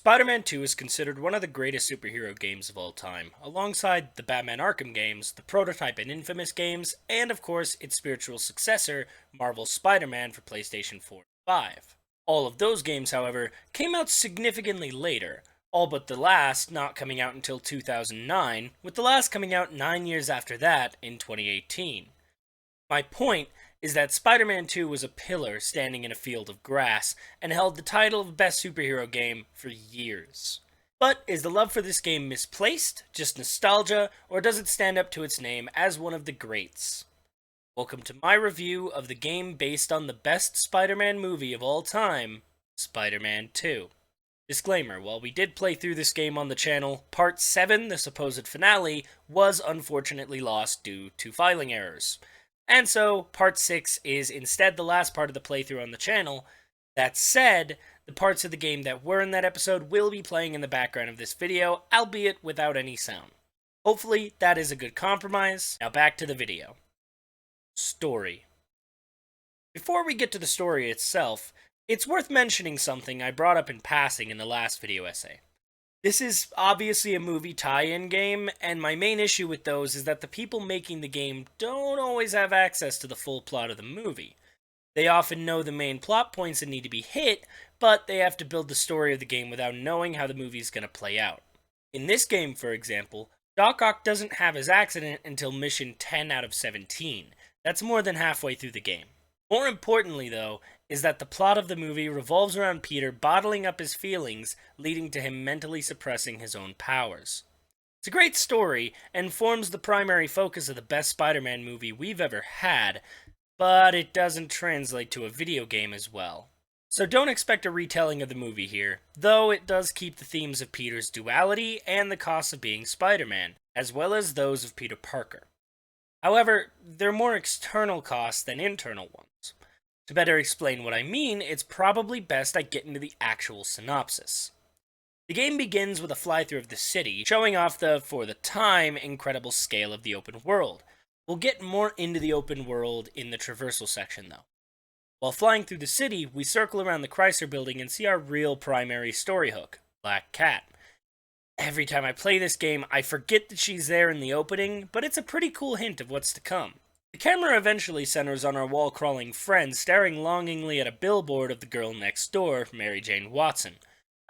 Spider-Man 2 is considered one of the greatest superhero games of all time, alongside the Batman Arkham games, the prototype and Infamous games, and of course its spiritual successor, Marvel's Spider-Man for PlayStation 4 and 5. All of those games, however, came out significantly later, all but the last not coming out until 2009, with the last coming out 9 years after that in 2018. My point is that Spider-Man 2 was a pillar standing in a field of grass and held the title of Best Superhero Game for years. But is the love for this game misplaced, just nostalgia, or does it stand up to its name as one of the greats? Welcome to my review of the game based on the best Spider-Man movie of all time, Spider-Man 2. Disclaimer, while we did play through this game on the channel, Part 7, the supposed finale, was unfortunately lost due to filing errors. And so, Part 6 is instead the last part of the playthrough on the channel. That said, the parts of the game that were in that episode will be playing in the background of this video, albeit without any sound. Hopefully, that is a good compromise. Now back to the video. Story. Before we get to the story itself, it's worth mentioning something I brought up in passing in the last video essay. This is obviously a movie tie-in game, and my main issue with those is that the people making the game don't always have access to the full plot of the movie. They often know the main plot points that need to be hit, but they have to build the story of the game without knowing how the movie is going to play out. In this game, for example, Doc Ock doesn't have his accident until mission 10 out of 17. That's more than halfway through the game. More importantly, though, is that the plot of the movie revolves around Peter bottling up his feelings, leading to him mentally suppressing his own powers. It's a great story, and forms the primary focus of the best Spider-Man movie we've ever had, but it doesn't translate to a video game as well. So don't expect a retelling of the movie here, though it does keep the themes of Peter's duality and the costs of being Spider-Man, as well as those of Peter Parker. However, they're more external costs than internal ones. To better explain what I mean, it's probably best I get into the actual synopsis. The game begins with a fly-through of the city, showing off the, for the time, incredible scale of the open world. We'll get more into the open world in the Traversal section, though. While flying through the city, we circle around the Chrysler building and see our real primary story hook, Black Cat. Every time I play this game, I forget that she's there in the opening, but it's a pretty cool hint of what's to come. The camera eventually centers on our wall-crawling friend staring longingly at a billboard of the girl next door, Mary Jane Watson.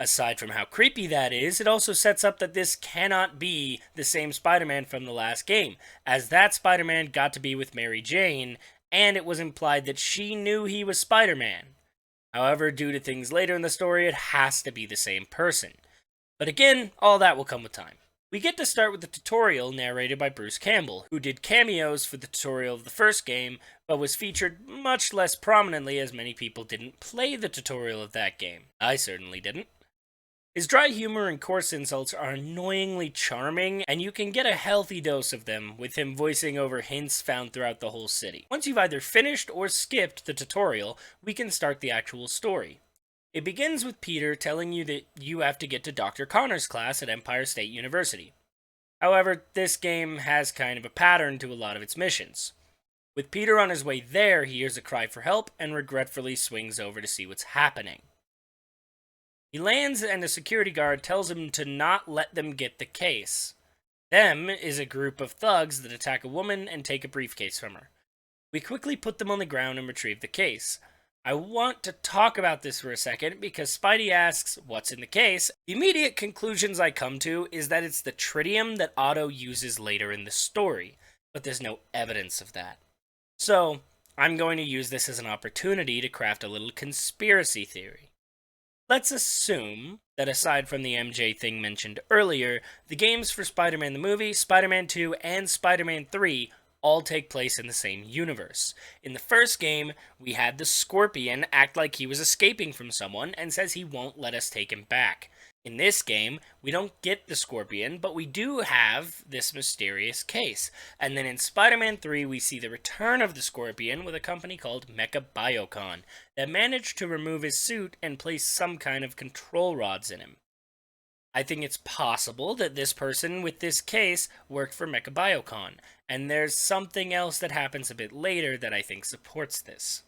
Aside from how creepy that is, it also sets up that this cannot be the same Spider-Man from the last game, as that Spider-Man got to be with Mary Jane, and it was implied that she knew he was Spider-Man. However, due to things later in the story, it has to be the same person. But again, all that will come with time. We get to start with the tutorial narrated by Bruce Campbell, who did cameos for the tutorial of the first game, but was featured much less prominently as many people didn't play the tutorial of that game. I certainly didn't. His dry humor and coarse insults are annoyingly charming, and you can get a healthy dose of them with him voicing over hints found throughout the whole city. Once you've either finished or skipped the tutorial, we can start the actual story. It begins with Peter telling you that you have to get to Dr. Connor's class at Empire State University. However, this game has kind of a pattern to a lot of its missions. With Peter on his way there, he hears a cry for help and regretfully swings over to see what's happening. He lands and a security guard tells him to not let them get the case. Them is a group of thugs that attack a woman and take a briefcase from her. We quickly put them on the ground and retrieve the case. I want to talk about this for a second because Spidey asks, what's in the case? The immediate conclusions I come to is that it's the tritium that Otto uses later in the story, but there's no evidence of that. So, I'm going to use this as an opportunity to craft a little conspiracy theory. Let's assume that aside from the MJ thing mentioned earlier, the games for Spider-Man the movie, Spider-Man 2, and Spider-Man 3 all take place in the same universe. In the first game, we had the Scorpion act like he was escaping from someone and says he won't let us take him back. In this game, we don't get the Scorpion, but we do have this mysterious case. And then in Spider-Man 3, we see the return of the Scorpion with a company called Mecha Biocon that managed to remove his suit and place some kind of control rods in him. I think it's possible that this person with this case worked for Mecha Biocon, and there's something else that happens a bit later that I think supports this.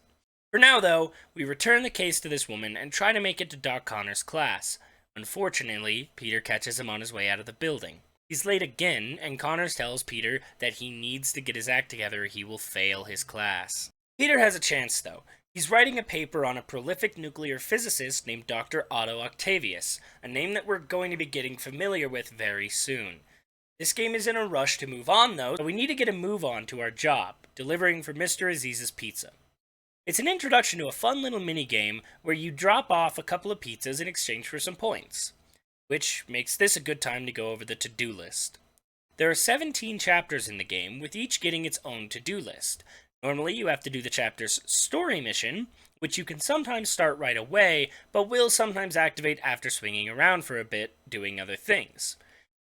For now, though, we return the case to this woman and try to make it to Doc Connor's class. Unfortunately, Peter catches him on his way out of the building. He's late again, and Connors tells Peter that he needs to get his act together or he will fail his class. Peter has a chance, though. He's writing a paper on a prolific nuclear physicist named Dr. Otto Octavius, a name that we're going to be getting familiar with very soon. This game is in a rush to move on, though, so we need to get a move on to our job, delivering for Mr. Aziz's Pizza. It's an introduction to a fun little mini-game where you drop off a couple of pizzas in exchange for some points, which makes this a good time to go over the to-do list. There are 17 chapters in the game, with each getting its own to-do list. Normally, you have to do the chapter's story mission, which you can sometimes start right away, but will sometimes activate after swinging around for a bit, doing other things.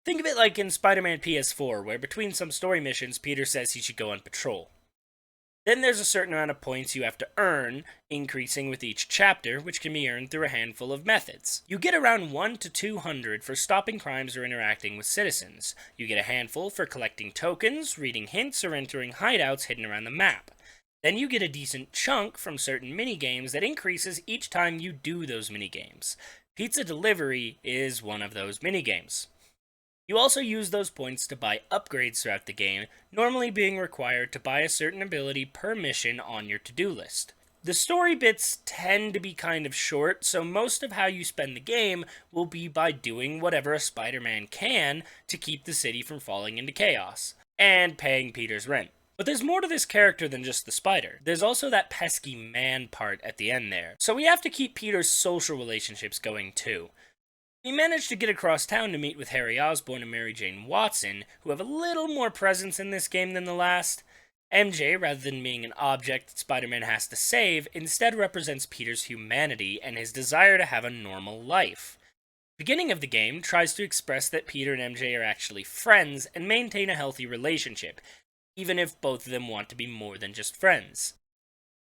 Think of it like in Spider-Man PS4, where between some story missions, Peter says he should go on patrol. Then there's a certain amount of points you have to earn, increasing with each chapter, which can be earned through a handful of methods. You get around 1 to 200 for stopping crimes or interacting with citizens. You get a handful for collecting tokens, reading hints, or entering hideouts hidden around the map. Then you get a decent chunk from certain minigames that increases each time you do those minigames. Pizza delivery is one of those minigames. You also use those points to buy upgrades throughout the game, normally being required to buy a certain ability per mission on your to-do list. The story bits tend to be kind of short, so most of how you spend the game will be by doing whatever a Spider-Man can to keep the city from falling into chaos, and paying Peter's rent. But there's more to this character than just the spider. There's also that pesky man part at the end there, so we have to keep Peter's social relationships going too. We managed to get across town to meet with Harry Osborn and Mary Jane Watson, who have a little more presence in this game than the last. MJ, rather than being an object that Spider-Man has to save, instead represents Peter's humanity and his desire to have a normal life. The beginning of the game tries to express that Peter and MJ are actually friends and maintain a healthy relationship, even if both of them want to be more than just friends.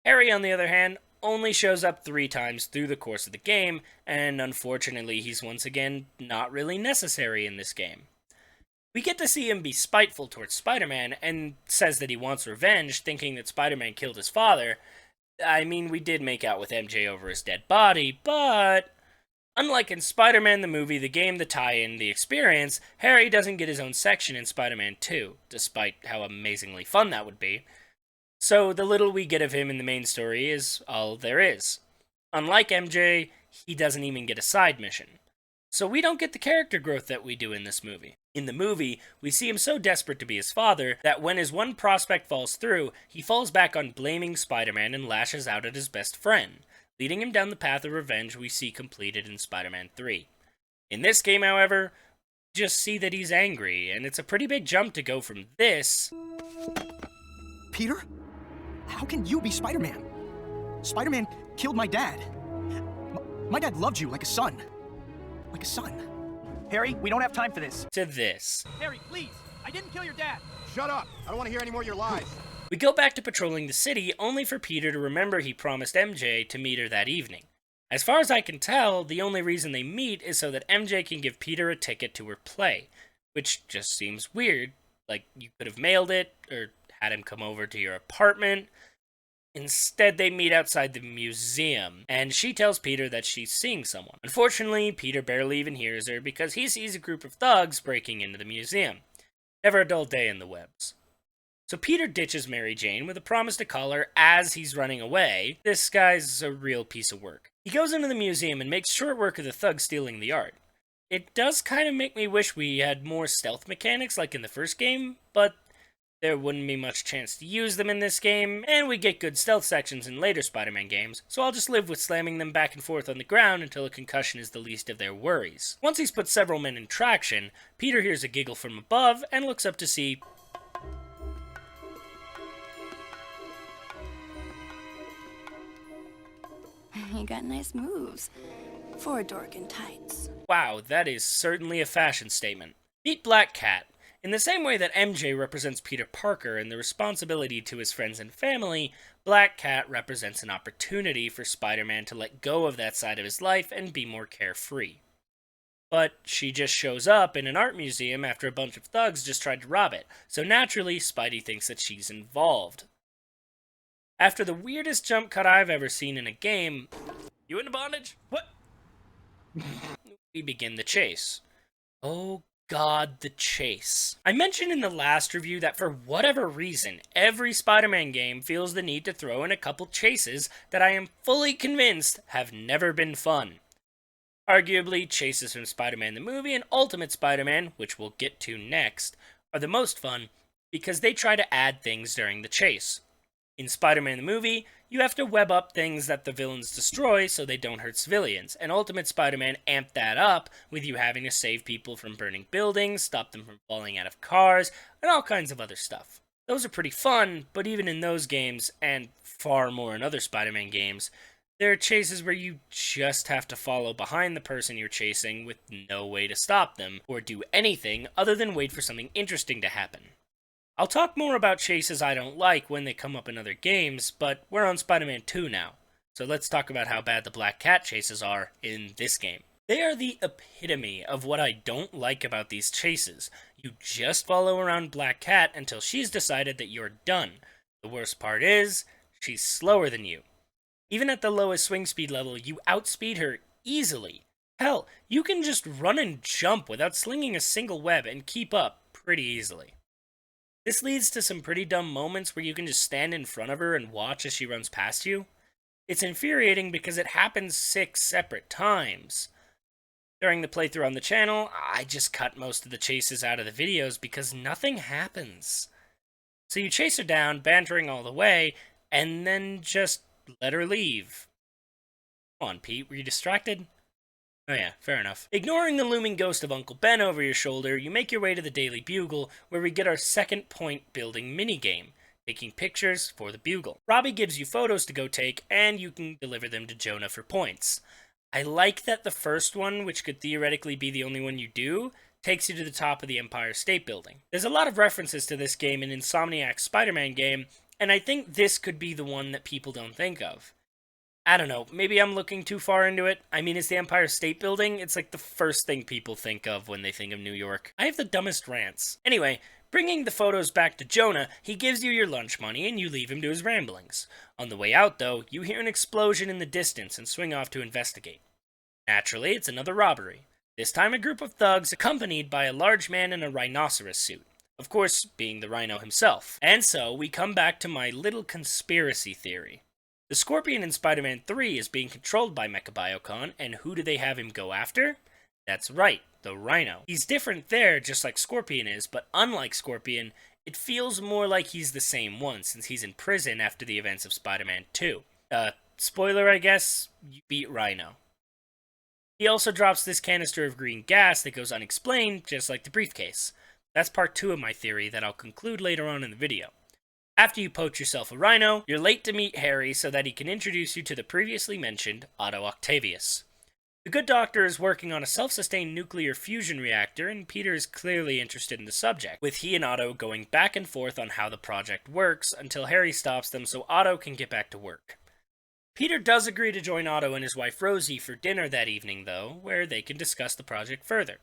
Harry, on the other hand, only shows up 3 times through the course of the game, and unfortunately he's once again not really necessary in this game. We get to see him be spiteful towards Spider-Man, and says that he wants revenge, thinking that Spider-Man killed his father. I mean, we did make out with MJ over his dead body, but unlike in Spider-Man the movie, the game, the tie-in, the experience, Harry doesn't get his own section in Spider-Man 2, despite how amazingly fun that would be. So the little we get of him in the main story is all there is. Unlike MJ, he doesn't even get a side mission. So we don't get the character growth that we do in this movie. In the movie, we see him so desperate to be his father that when his one prospect falls through, he falls back on blaming Spider-Man and lashes out at his best friend, leading him down the path of revenge we see completed in Spider-Man 3. In this game, however, we just see that he's angry, and it's a pretty big jump to go from this... Peter? How can you be Spider-Man? Spider-Man killed my dad. My dad loved you like a son. Like a son. Harry, we don't have time for this. to this. Harry, please! I didn't kill your dad! Shut up! I don't want to hear any more of your lies. We go back to patrolling the city, only for Peter to remember he promised MJ to meet her that evening. As far as I can tell, the only reason they meet is so that MJ can give Peter a ticket to her play, which just seems weird. Like, you could have mailed it, or had him come over to your apartment. Instead, they meet outside the museum, and she tells Peter that she's seeing someone. Unfortunately, Peter barely even hears her because he sees a group of thugs breaking into the museum. Never a dull day in the webs. So Peter ditches Mary Jane with a promise to call her as he's running away. This guy's a real piece of work. He goes into the museum and makes short work of the thugs stealing the art. It does kind of make me wish we had more stealth mechanics like in the first game, but there wouldn't be much chance to use them in this game, and we get good stealth sections in later Spider-Man games, so I'll just live with slamming them back and forth on the ground until a concussion is the least of their worries. Once he's put several men in traction, Peter hears a giggle from above and looks up to see... You got nice moves for a dork in tights. Wow, that is certainly a fashion statement. Meet Black Cat. In the same way that MJ represents Peter Parker and the responsibility to his friends and family, Black Cat represents an opportunity for Spider-Man to let go of that side of his life and be more carefree. But she just shows up in an art museum after a bunch of thugs just tried to rob it, so naturally Spidey thinks that she's involved. After the weirdest jump cut I've ever seen in a game... You into bondage? What? we begin the chase. Oh god, the chase. I mentioned in the last review that for whatever reason, every Spider-Man game feels the need to throw in a couple chases that I am fully convinced have never been fun. Arguably, chases from Spider-Man the movie and Ultimate Spider-Man, which we'll get to next, are the most fun because they try to add things during the chase. In Spider-Man the movie, you have to web up things that the villains destroy so they don't hurt civilians, and Ultimate Spider-Man amped that up with you having to save people from burning buildings, stop them from falling out of cars, and all kinds of other stuff. Those are pretty fun, but even in those games, and far more in other Spider-Man games, there are chases where you just have to follow behind the person you're chasing with no way to stop them, or do anything other than wait for something interesting to happen. I'll talk more about chases I don't like when they come up in other games, but we're on Spider-Man 2 now, so let's talk about how bad the Black Cat chases are in this game. They are the epitome of what I don't like about these chases. You just follow around Black Cat until she's decided that you're done. The worst part is, she's slower than you. Even at the lowest swing speed level, you outspeed her easily. Hell, you can just run and jump without slinging a single web and keep up pretty easily. This leads to some pretty dumb moments where you can just stand in front of her and watch as she runs past you. It's infuriating because it happens 6 separate times. During the playthrough on the channel, I just cut most of the chases out of the videos because nothing happens. So you chase her down, bantering all the way, and then just let her leave. Come on, Pete, were you distracted? Oh yeah, fair enough. Ignoring the looming ghost of Uncle Ben over your shoulder, you make your way to the Daily Bugle, where we get our second point building minigame, taking pictures for the Bugle. Robbie gives you photos to go take, and you can deliver them to Jonah for points. I like that the first one, which could theoretically be the only one you do, takes you to the top of the Empire State Building. There's a lot of references to this game in Insomniac's Spider-Man game, and I think this could be the one that people don't think of. I don't know, maybe I'm looking too far into it. I mean, it's the Empire State Building. It's like the first thing people think of when they think of New York. I have the dumbest rants. Anyway, bringing the photos back to Jonah, he gives you your lunch money and you leave him to his ramblings. On the way out, though, you hear an explosion in the distance and swing off to investigate. Naturally, it's another robbery. This time a group of thugs accompanied by a large man in a rhinoceros suit. Of course, being the Rhino himself. And so, we come back to my little conspiracy theory. The Scorpion in Spider-Man 3 is being controlled by Mechabiocon, and who do they have him go after? That's right, the Rhino. He's different there, just like Scorpion is, but unlike Scorpion, it feels more like he's the same one, since he's in prison after the events of Spider-Man 2. Spoiler, I guess, you beat Rhino. He also drops this canister of green gas that goes unexplained, just like the briefcase. That's part 2 of my theory that I'll conclude later on in the video. After you poach yourself a Rhino, you're late to meet Harry so that he can introduce you to the previously mentioned Otto Octavius. The good doctor is working on a self-sustained nuclear fusion reactor, and Peter is clearly interested in the subject, with he and Otto going back and forth on how the project works until Harry stops them so Otto can get back to work. Peter does agree to join Otto and his wife Rosie for dinner that evening, though, where they can discuss the project further.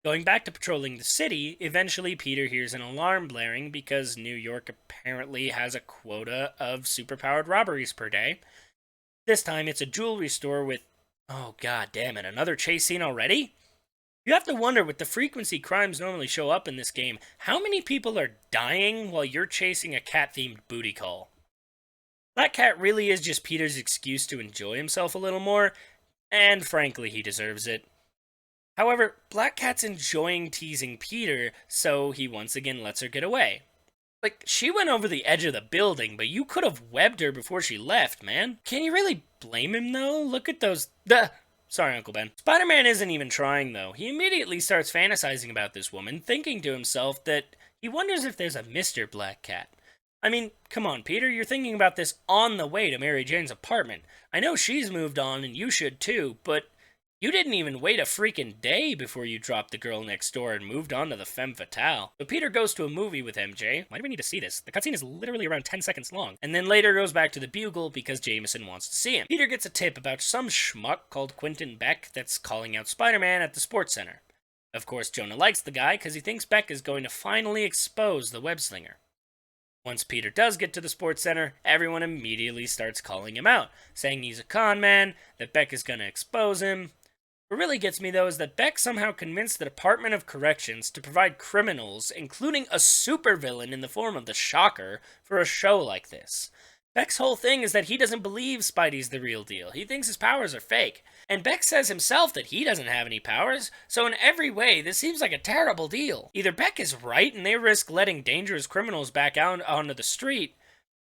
Going back to patrolling the city, eventually Peter hears an alarm blaring because New York apparently has a quota of superpowered robberies per day. This time it's a jewelry store with, oh god damn it, another chase scene already? You have to wonder, with the frequency crimes normally show up in this game, how many people are dying while you're chasing a cat-themed booty call? Black Cat really is just Peter's excuse to enjoy himself a little more, and frankly he deserves it. However, Black Cat's enjoying teasing Peter, so he once again lets her get away. Like, she went over the edge of the building, but you could have webbed her before she left, man. Can you really blame him, though? Look at those... Sorry, Uncle Ben. Spider-Man isn't even trying, though. He immediately starts fantasizing about this woman, thinking to himself that he wonders if there's a Mr. Black Cat. I mean, come on, Peter, you're thinking about this on the way to Mary Jane's apartment. I know she's moved on, and you should too, but... you didn't even wait a freaking day before you dropped the girl next door and moved on to the femme fatale. So Peter goes to a movie with MJ. Why do we need to see this? The cutscene is literally around 10 seconds long. And then later goes back to the Bugle because Jameson wants to see him. Peter gets a tip about some schmuck called Quentin Beck that's calling out Spider-Man at the sports center. Of course, Jonah likes the guy because he thinks Beck is going to finally expose the web-slinger. Once Peter does get to the sports center, everyone immediately starts calling him out, saying he's a con man, that Beck is going to expose him. What really gets me, though, is that Beck somehow convinced the Department of Corrections to provide criminals, including a supervillain in the form of the Shocker, for a show like this. Beck's whole thing is that he doesn't believe Spidey's the real deal. He thinks his powers are fake. And Beck says himself that he doesn't have any powers, so in every way, this seems like a terrible deal. Either Beck is right and they risk letting dangerous criminals back out onto the street,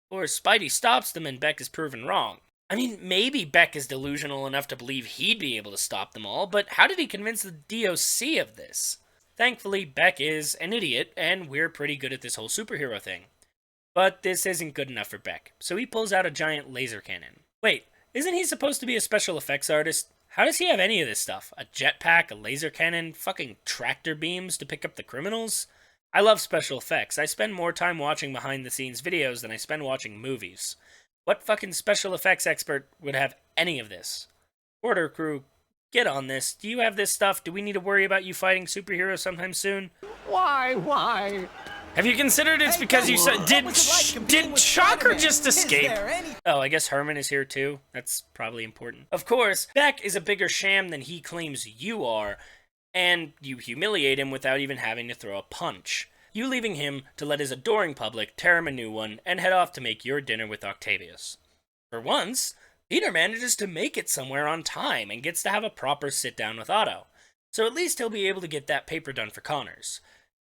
or Spidey stops them and Beck is proven wrong. I mean, maybe Beck is delusional enough to believe he'd be able to stop them all, but how did he convince the DOC of this? Thankfully, Beck is an idiot, and we're pretty good at this whole superhero thing. But this isn't good enough for Beck, so he pulls out a giant laser cannon. Wait, isn't he supposed to be a special effects artist? How does he have any of this stuff? A jetpack, a laser cannon, fucking tractor beams to pick up the criminals? I love special effects. I spend more time watching behind-the-scenes videos than I spend watching movies. What fucking special effects expert would have any of this? Order crew, get on this. Do you have this stuff? Do we need to worry about you fighting superheroes sometime soon? Why? Have you considered it's because you said... Did Shocker just escape? Oh, I guess Herman is here too. That's probably important. Of course, Beck is a bigger sham than he claims you are, and you humiliate him without even having to throw a punch. You leaving him to let his adoring public tear him a new one and head off to make your dinner with Octavius. For once, Peter manages to make it somewhere on time and gets to have a proper sit-down with Otto. So at least he'll be able to get that paper done for Connors.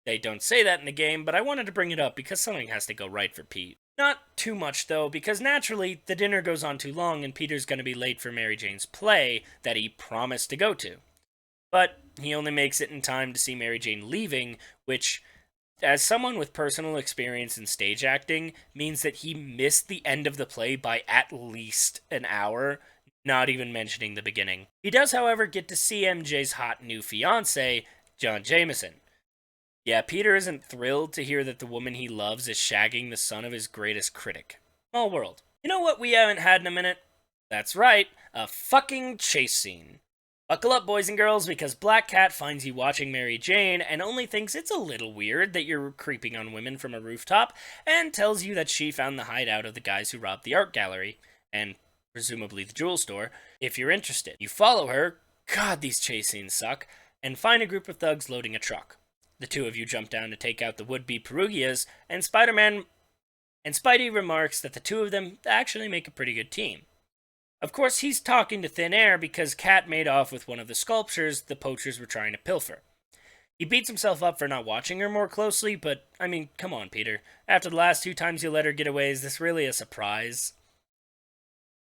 They don't say that in the game, but I wanted to bring it up because something has to go right for Pete. Not too much, though, because naturally, the dinner goes on too long and Peter's going to be late for Mary Jane's play that he promised to go to. But he only makes it in time to see Mary Jane leaving, which, as someone with personal experience in stage acting, means that he missed the end of the play by at least an hour, not even mentioning the beginning. He does, however, get to see MJ's hot new fiancé, John Jameson. Yeah, Peter isn't thrilled to hear that the woman he loves is shagging the son of his greatest critic. Small world. You know what we haven't had in a minute? That's right, a fucking chase scene. Buckle up, boys and girls, because Black Cat finds you watching Mary Jane and only thinks it's a little weird that you're creeping on women from a rooftop, and tells you that she found the hideout of the guys who robbed the art gallery, and presumably the jewel store, if you're interested. You follow her, God, these chase scenes suck, and find a group of thugs loading a truck. The two of you jump down to take out the would-be Perugias, and Spidey remarks that the two of them actually make a pretty good team. Of course, he's talking to thin air because Cat made off with one of the sculptures the poachers were trying to pilfer. He beats himself up for not watching her more closely, but, I mean, come on, Peter. After the last 2 times you let her get away, is this really a surprise?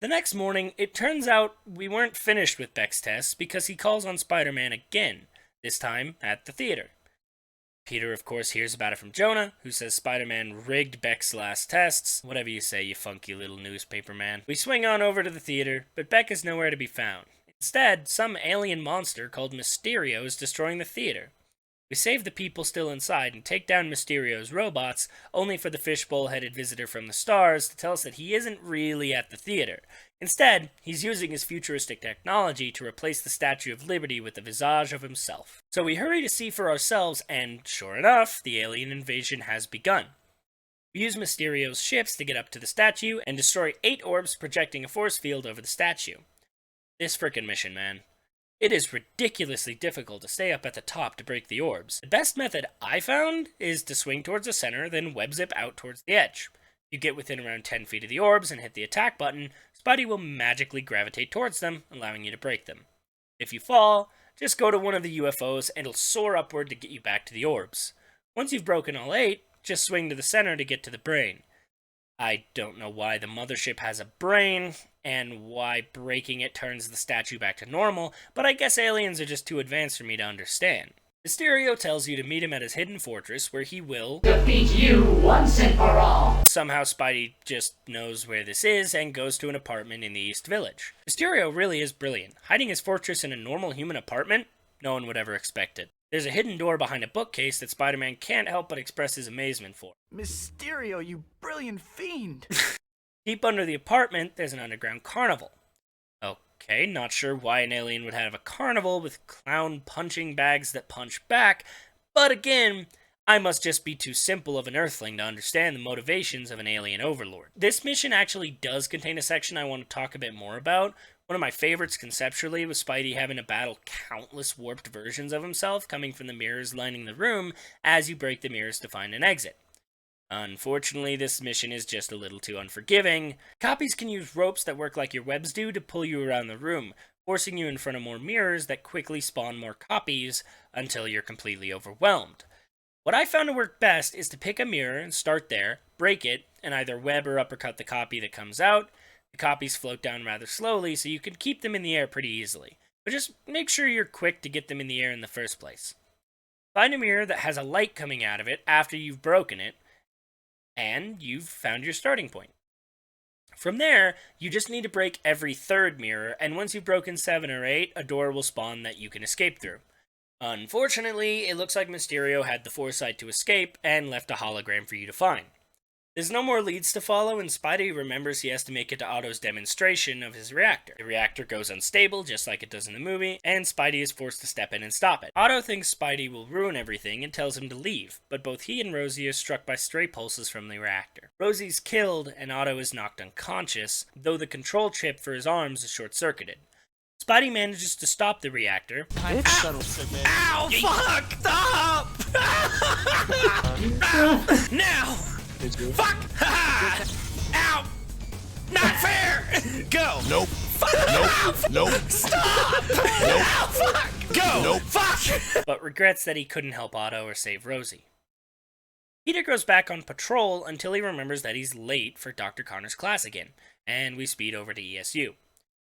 The next morning, it turns out we weren't finished with Beck's tests because he calls on Spider-Man again, this time at the theater. Peter, of course, hears about it from Jonah, who says Spider-Man rigged Beck's last tests. Whatever you say, you funky little newspaper man. We swing on over to the theater, but Beck is nowhere to be found. Instead, some alien monster called Mysterio is destroying the theater. We save the people still inside and take down Mysterio's robots, only for the fishbowl-headed visitor from the stars to tell us that he isn't really at the theater. Instead, he's using his futuristic technology to replace the Statue of Liberty with the visage of himself. So we hurry to see for ourselves, and sure enough, the alien invasion has begun. We use Mysterio's ships to get up to the statue and destroy 8 orbs projecting a force field over the statue. This frickin' mission, man. It is ridiculously difficult to stay up at the top to break the orbs. The best method I found is to swing towards the center, then web zip out towards the edge. You get within around 10 feet of the orbs and hit the attack button, Spidey will magically gravitate towards them, allowing you to break them. If you fall, just go to one of the UFOs and it'll soar upward to get you back to the orbs. Once you've broken all 8, just swing to the center to get to the brain. I don't know why the mothership has a brain, and why breaking it turns the statue back to normal, but I guess aliens are just too advanced for me to understand. Mysterio tells you to meet him at his hidden fortress, where he will defeat you once and for all. Somehow Spidey just knows where this is, and goes to an apartment in the East Village. Mysterio really is brilliant. Hiding his fortress in a normal human apartment? No one would ever expect it. There's a hidden door behind a bookcase that Spider-Man can't help but express his amazement for. Mysterio, you brilliant fiend! Deep under the apartment, there's an underground carnival. Okay, not sure why an alien would have a carnival with clown punching bags that punch back, but again, I must just be too simple of an Earthling to understand the motivations of an alien overlord. This mission actually does contain a section I want to talk a bit more about, One of my favorites conceptually was Spidey having to battle countless warped versions of himself coming from the mirrors lining the room as you break the mirrors to find an exit. Unfortunately, this mission is just a little too unforgiving. Copies can use ropes that work like your webs do to pull you around the room, forcing you in front of more mirrors that quickly spawn more copies until you're completely overwhelmed. What I found to work best is to pick a mirror and start there, break it, and either web or uppercut the copy that comes out. The copies float down rather slowly, so you can keep them in the air pretty easily. But just make sure you're quick to get them in the air in the first place. Find a mirror that has a light coming out of it after you've broken it, and you've found your starting point. From there, you just need to break every third mirror, and once you've broken 7 or 8, a door will spawn that you can escape through. Unfortunately, it looks like Mysterio had the foresight to escape and left a hologram for you to find. There's no more leads to follow, and Spidey remembers he has to make it to Otto's demonstration of his reactor. The reactor goes unstable, just like it does in the movie, and Spidey is forced to step in and stop it. Otto thinks Spidey will ruin everything and tells him to leave, but both he and Rosie are struck by stray pulses from the reactor. Rosie's killed, and Otto is knocked unconscious, though the control chip for his arms is short-circuited. Spidey manages to stop the reactor. Ow! Fuck! Stop! Now! Fuck! Ow! Not fair! Go! Nope. Fuck! Nope. Nope. Stop! Nope. Fuck! Go! Nope. Fuck! But regrets that he couldn't help Otto or save Rosie. Peter goes back on patrol until he remembers that he's late for Dr. Connor's class again, and we speed over to ESU.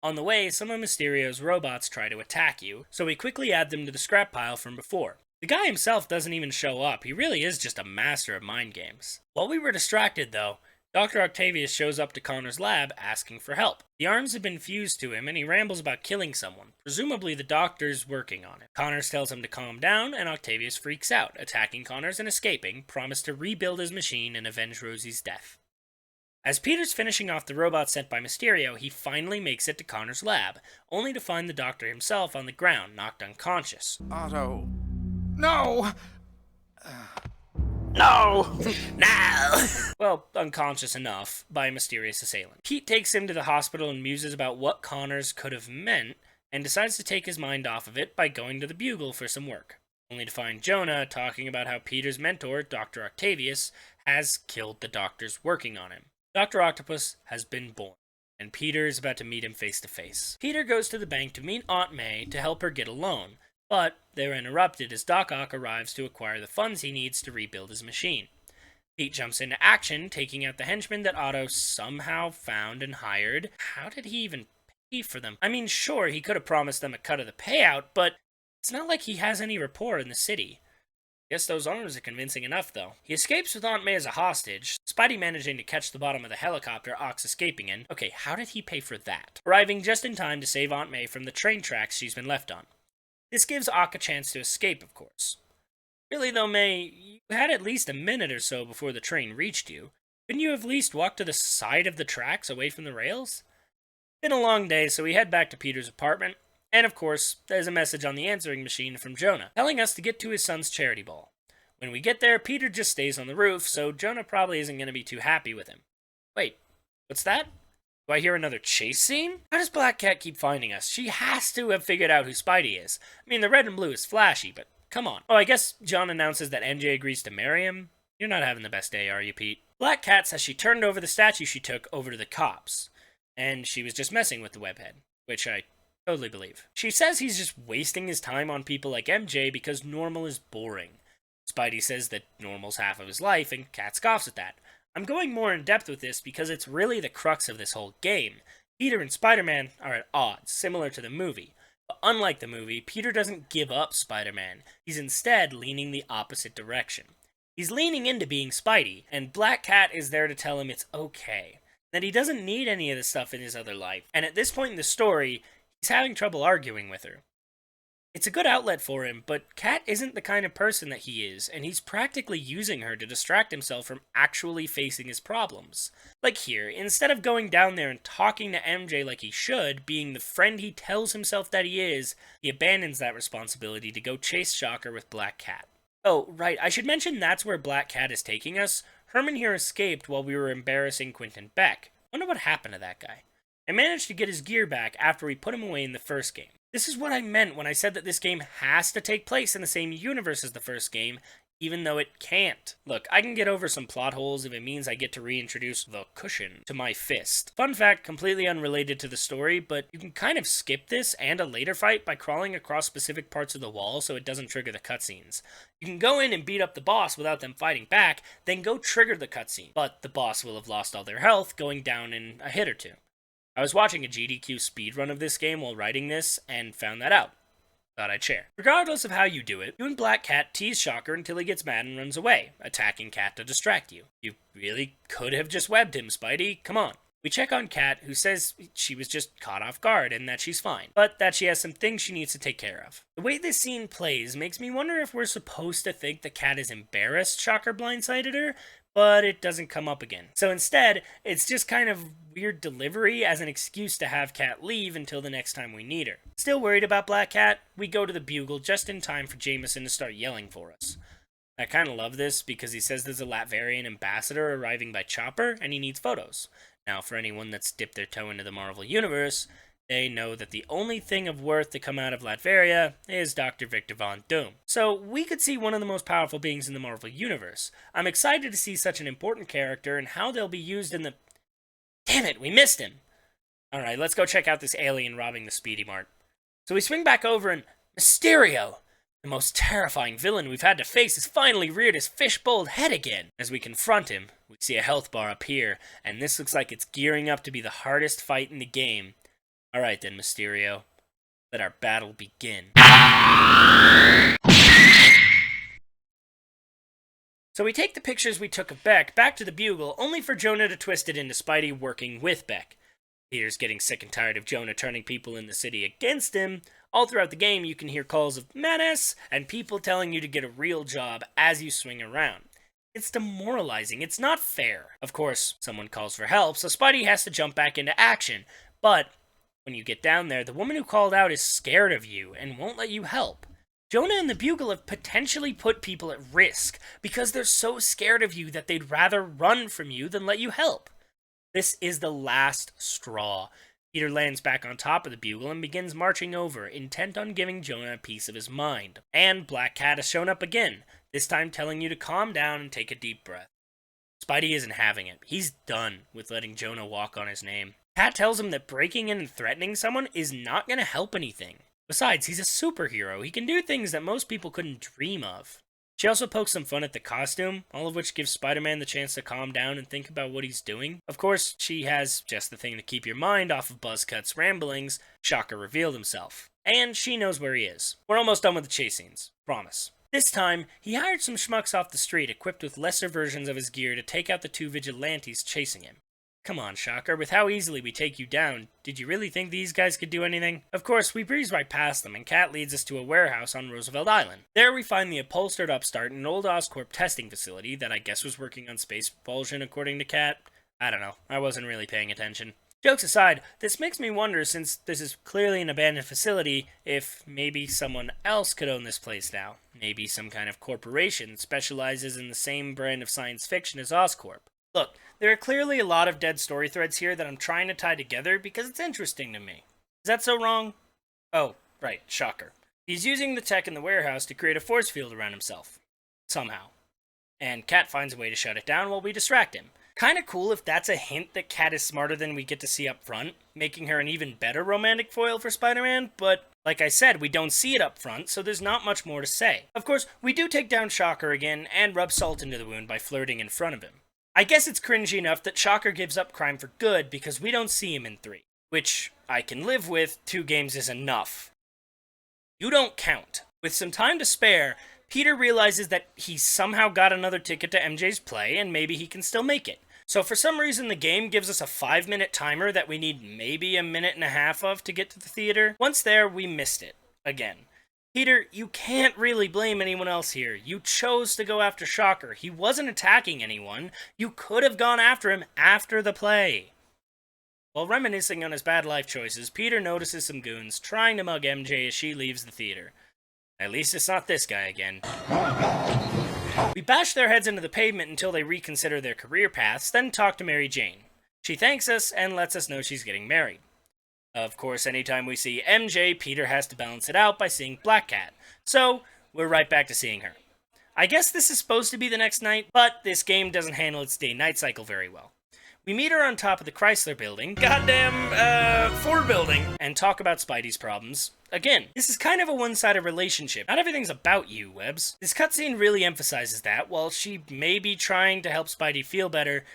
On the way, some of Mysterio's robots try to attack you, so we quickly add them to the scrap pile from before. The guy himself doesn't even show up, he really is just a master of mind games. While we were distracted though, Dr. Octavius shows up to Connor's lab asking for help. The arms have been fused to him and he rambles about killing someone, presumably the doctor's working on it. Connors tells him to calm down and Octavius freaks out, attacking Connors and escaping, promised to rebuild his machine and avenge Rosie's death. As Peter's finishing off the robot sent by Mysterio, he finally makes it to Connor's lab, only to find the doctor himself on the ground, knocked unconscious. Otto. No! No! No! Well, unconscious enough by a mysterious assailant. Pete takes him to the hospital and muses about what Connors could have meant, and decides to take his mind off of it by going to the Bugle for some work. Only to find Jonah talking about how Peter's mentor, Dr. Octavius, has killed the doctors working on him. Dr. Octopus has been born, and Peter is about to meet him face to face. Peter goes to the bank to meet Aunt May to help her get a loan, but they're interrupted as Doc Ock arrives to acquire the funds he needs to rebuild his machine. Pete jumps into action, taking out the henchmen that Otto somehow found and hired. How did he even pay for them? I mean, sure, he could have promised them a cut of the payout, but it's not like he has any rapport in the city. Guess those arms are convincing enough, though. He escapes with Aunt May as a hostage, Spidey managing to catch the bottom of the helicopter Ock's escaping in. Okay, how did he pay for that? Arriving just in time to save Aunt May from the train tracks she's been left on. This gives Ock a chance to escape, of course. Really though, May, you had at least a minute or so before the train reached you. Couldn't you have at least walked to the side of the tracks away from the rails? Been a long day, so we head back to Peter's apartment. And of course, there's a message on the answering machine from Jonah, telling us to get to his son's charity ball. When we get there, Peter just stays on the roof, so Jonah probably isn't going to be too happy with him. Wait, what's that? Do I hear another chase scene? How does Black Cat keep finding us? She has to have figured out who Spidey is. I mean, the red and blue is flashy, but come on. Oh, I guess John announces that MJ agrees to marry him? You're not having the best day, are you, Pete? Black Cat says she turned over the statue she took over to the cops, and she was just messing with the webhead, which I totally believe. She says he's just wasting his time on people like MJ because Normal is boring. Spidey says that Normal's half of his life, and Cat scoffs at that. I'm going more in depth with this because it's really the crux of this whole game. Peter and Spider-Man are at odds, similar to the movie. But unlike the movie, Peter doesn't give up Spider-Man. He's instead leaning the opposite direction. He's leaning into being Spidey, and Black Cat is there to tell him it's okay. That he doesn't need any of the stuff in his other life. And at this point in the story, he's having trouble arguing with her. It's a good outlet for him, but Cat isn't the kind of person that he is, and he's practically using her to distract himself from actually facing his problems. Like here, instead of going down there and talking to MJ like he should, being the friend he tells himself that he is, he abandons that responsibility to go chase Shocker with Black Cat. Oh, right, I should mention that's where Black Cat is taking us. Herman here escaped while we were embarrassing Quentin Beck. Wonder what happened to that guy. and managed to get his gear back after we put him away in the first game. This is what I meant when I said that this game has to take place in the same universe as the first game, even though it can't. Look, I can get over some plot holes if it means I get to reintroduce the cushion to my fist. Fun fact, completely unrelated to the story, but you can kind of skip this and a later fight by crawling across specific parts of the wall so it doesn't trigger the cutscenes. You can go in and beat up the boss without them fighting back, then go trigger the cutscene, but the boss will have lost all their health going down in a hit or two. I was watching a GDQ speedrun of this game while writing this and found that out. Thought I'd share. Regardless of how you do it, you and Black Cat tease Shocker until he gets mad and runs away, attacking Cat to distract you. You really could have just webbed him, Spidey. Come on. We check on Cat, who says she was just caught off guard and that she's fine, but that she has some things she needs to take care of. The way this scene plays makes me wonder if we're supposed to think the Cat is embarrassed Shocker blindsided her, but it doesn't come up again. So instead, it's just kind of weird delivery as an excuse to have Cat leave until the next time we need her. Still worried about Black Cat? We go to the Bugle just in time for Jameson to start yelling for us. I kind of love this because he says there's a Latverian ambassador arriving by chopper and he needs photos. Now, for anyone that's dipped their toe into the Marvel Universe, they know that the only thing of worth to come out of Latveria is Dr. Victor Von Doom. So we could see one of the most powerful beings in the Marvel Universe. I'm excited to see such an important character and how they'll be used in the... Damn it, we missed him! Alright, let's go check out this alien robbing the Speedy Mart. So we swing back over and... Mysterio! The most terrifying villain we've had to face has finally reared his fishbowled head again. As we confront him, we see a health bar appear, and this looks like it's gearing up to be the hardest fight in the game. Alright then, Mysterio. Let our battle begin. So we take the pictures we took of Beck back to the Bugle, only for Jonah to twist it into Spidey working with Beck. Peter's getting sick and tired of Jonah turning people in the city against him. All throughout the game, you can hear calls of menace and people telling you to get a real job as you swing around. It's demoralizing. It's not fair. Of course, someone calls for help, so Spidey has to jump back into action. But when you get down there, the woman who called out is scared of you and won't let you help. Jonah and the Bugle have potentially put people at risk because they're so scared of you that they'd rather run from you than let you help. This is the last straw. Peter lands back on top of the Bugle and begins marching over, intent on giving Jonah a piece of his mind. And Black Cat has shown up again, this time telling you to calm down and take a deep breath. Spidey isn't having it. He's done with letting Jonah walk on his name. Cat tells him that breaking in and threatening someone is not going to help anything. Besides, he's a superhero. He can do things that most people couldn't dream of. She also pokes some fun at the costume, all of which gives Spider-Man the chance to calm down and think about what he's doing. Of course, she has just the thing to keep your mind off of Buzzcut's ramblings. Shocker revealed himself. And she knows where he is. We're almost done with the chase scenes. Promise. This time, he hired some schmucks off the street equipped with lesser versions of his gear to take out the two vigilantes chasing him. Come on, Shocker, with how easily we take you down, did you really think these guys could do anything? Of course, we breeze right past them, and Cat leads us to a warehouse on Roosevelt Island. There we find the upholstered upstart in an old Oscorp testing facility that I guess was working on space propulsion according to Cat. I don't know, I wasn't really paying attention. Jokes aside, this makes me wonder, since this is clearly an abandoned facility, if maybe someone else could own this place now. Maybe some kind of corporation specializes in the same brand of science fiction as Oscorp. Look, there are clearly a lot of dead story threads here that I'm trying to tie together because it's interesting to me. Is that so wrong? Oh, right, Shocker. He's using the tech in the warehouse to create a force field around himself. Somehow. And Cat finds a way to shut it down while we distract him. Kinda cool if that's a hint that Cat is smarter than we get to see up front, making her an even better romantic foil for Spider-Man, but like I said, we don't see it up front, so there's not much more to say. Of course, we do take down Shocker again and rub salt into the wound by flirting in front of him. I guess it's cringy enough that Shocker gives up crime for good because we don't see him in 3, which I can live with. 2 games is enough. You don't count. With some time to spare, Peter realizes that he somehow got another ticket to MJ's play and maybe he can still make it. So for some reason the game gives us a 5-minute timer that we need maybe a minute and a half of to get to the theater. Once there, we missed it. Again. Peter, you can't really blame anyone else here. You chose to go after Shocker. He wasn't attacking anyone. You could have gone after him after the play. While reminiscing on his bad life choices, Peter notices some goons trying to mug MJ as she leaves the theater. At least it's not this guy again. We bash their heads into the pavement until they reconsider their career paths, then talk to Mary Jane. She thanks us and lets us know she's getting married. Of course, anytime we see MJ, Peter has to balance it out by seeing Black Cat. So, we're right back to seeing her. I guess this is supposed to be the next night, but this game doesn't handle its day-night cycle very well. We meet her on top of the Chrysler building, Ford building, and talk about Spidey's problems. Again, this is kind of a one-sided relationship. Not everything's about you, Webbs. This cutscene really emphasizes that. While she may be trying to help Spidey feel better,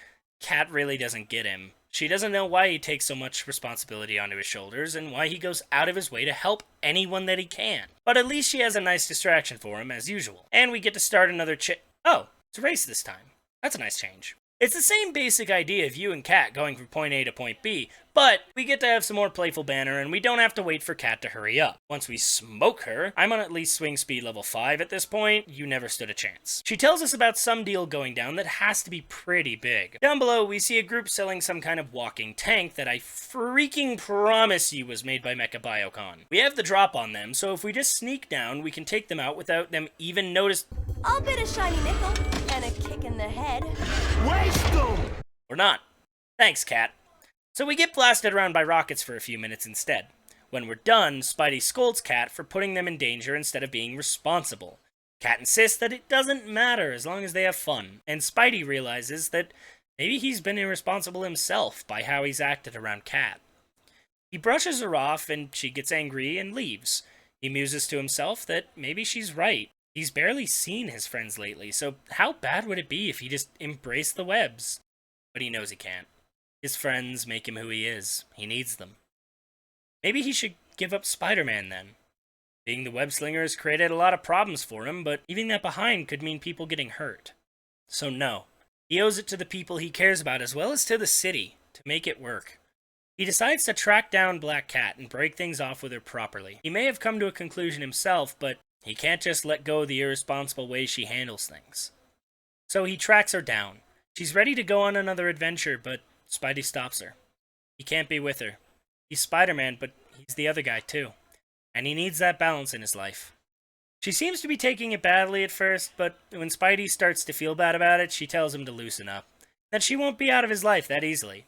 Cat really doesn't get him. She doesn't know why he takes so much responsibility onto his shoulders and why he goes out of his way to help anyone that he can. But at least she has a nice distraction for him, as usual. And we get to start another Oh, it's a race this time. That's a nice change. It's the same basic idea of you and Cat going from point A to point B, but we get to have some more playful banter and we don't have to wait for Cat to hurry up. Once we smoke her, I'm on at least swing speed level 5 at this point, you never stood a chance. She tells us about some deal going down that has to be pretty big. Down below, we see a group selling some kind of walking tank that I freaking promise you was made by Mecha Biocon. We have the drop on them, so if we just sneak down, we can take them out without them even notice. I'll bet a shiny nickel and a kick in the head. Waste them! Or not. Thanks, Cat. So we get blasted around by rockets for a few minutes instead. When we're done, Spidey scolds Cat for putting them in danger instead of being responsible. Cat insists that it doesn't matter as long as they have fun, and Spidey realizes that maybe he's been irresponsible himself by how he's acted around Cat. He brushes her off and she gets angry and leaves. He muses to himself that maybe she's right. He's barely seen his friends lately, so how bad would it be if he just embraced the Webs? But he knows he can't. His friends make him who he is. He needs them. Maybe he should give up Spider-Man then. Being the web slinger has created a lot of problems for him, but leaving that behind could mean people getting hurt. So no. He owes it to the people he cares about as well as to the city to make it work. He decides to track down Black Cat and break things off with her properly. He may have come to a conclusion himself, but he can't just let go of the irresponsible way she handles things. So he tracks her down. She's ready to go on another adventure, but Spidey stops her. He can't be with her. He's Spider-Man, but he's the other guy too. And he needs that balance in his life. She seems to be taking it badly at first, but when Spidey starts to feel bad about it, she tells him to loosen up. That she won't be out of his life that easily.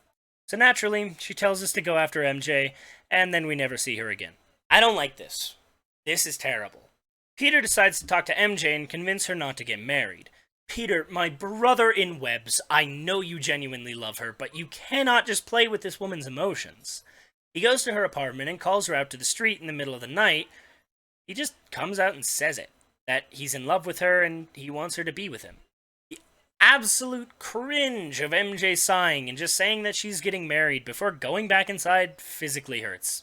So naturally, she tells us to go after MJ, and then we never see her again. I don't like this. This is terrible. Peter decides to talk to MJ and convince her not to get married. Peter, my brother in webs, I know you genuinely love her, but you cannot just play with this woman's emotions. He goes to her apartment and calls her out to the street in the middle of the night. He just comes out and says it, that he's in love with her and he wants her to be with him. The absolute cringe of MJ sighing and just saying that she's getting married before going back inside physically hurts.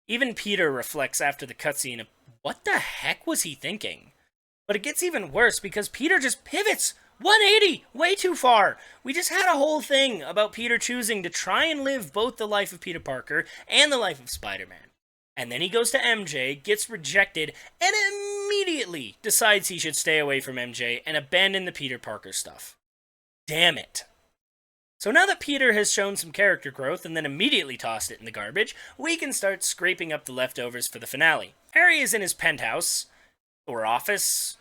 Even Peter reflects after the cutscene of what the heck was he thinking? But it gets even worse because Peter just pivots 180, way too far. We just had a whole thing about Peter choosing to try and live both the life of Peter Parker and the life of Spider-Man. And then he goes to MJ, gets rejected, and immediately decides he should stay away from MJ and abandon the Peter Parker stuff. Damn it. So now that Peter has shown some character growth and then immediately tossed it in the garbage, we can start scraping up the leftovers for the finale. Harry is in his penthouse, or office,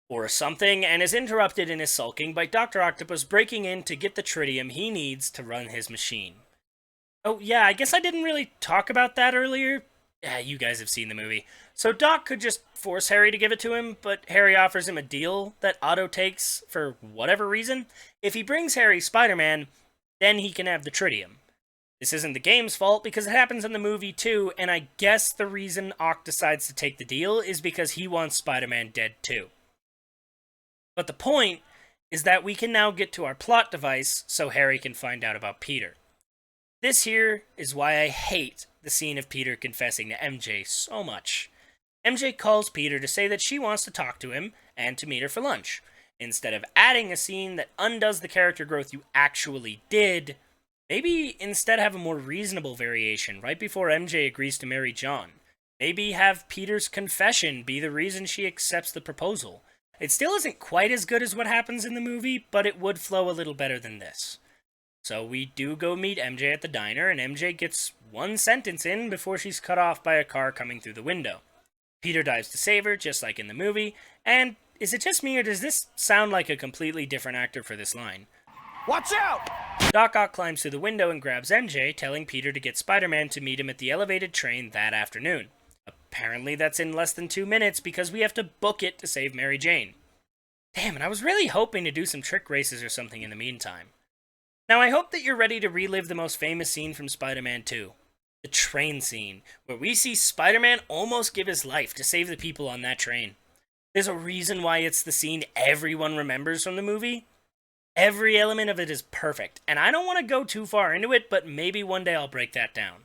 or something, and is interrupted in his sulking by Dr. Octopus breaking in to get the tritium he needs to run his machine. Oh yeah, I guess I didn't really talk about that earlier. Yeah, you guys have seen the movie. So Doc could just force Harry to give it to him, but Harry offers him a deal that Otto takes for whatever reason. If he brings Harry Spider-Man, then he can have the tritium. This isn't the game's fault because it happens in the movie too, and I guess the reason Ock decides to take the deal is because he wants Spider-Man dead too. But the point is that we can now get to our plot device so Harry can find out about Peter. This here is why I hate the scene of Peter confessing to MJ so much. MJ calls Peter to say that she wants to talk to him and to meet her for lunch. Instead of adding a scene that undoes the character growth you actually did, maybe instead have a more reasonable variation right before MJ agrees to marry John. Maybe have Peter's confession be the reason she accepts the proposal. It still isn't quite as good as what happens in the movie, but it would flow a little better than this. So we do go meet MJ at the diner, and MJ gets one sentence in before she's cut off by a car coming through the window. Peter dives to save her, just like in the movie, and is it just me or does this sound like a completely different actor for this line? Watch out! Doc Ock climbs through the window and grabs MJ, telling Peter to get Spider-Man to meet him at the elevated train that afternoon. Apparently that's in less than 2 minutes because we have to book it to save Mary Jane. Damn, and I was really hoping to do some trick races or something in the meantime. Now I hope that you're ready to relive the most famous scene from Spider-Man 2. The train scene, where we see Spider-Man almost give his life to save the people on that train. There's a reason why it's the scene everyone remembers from the movie. Every element of it is perfect, and I don't want to go too far into it, but maybe one day I'll break that down.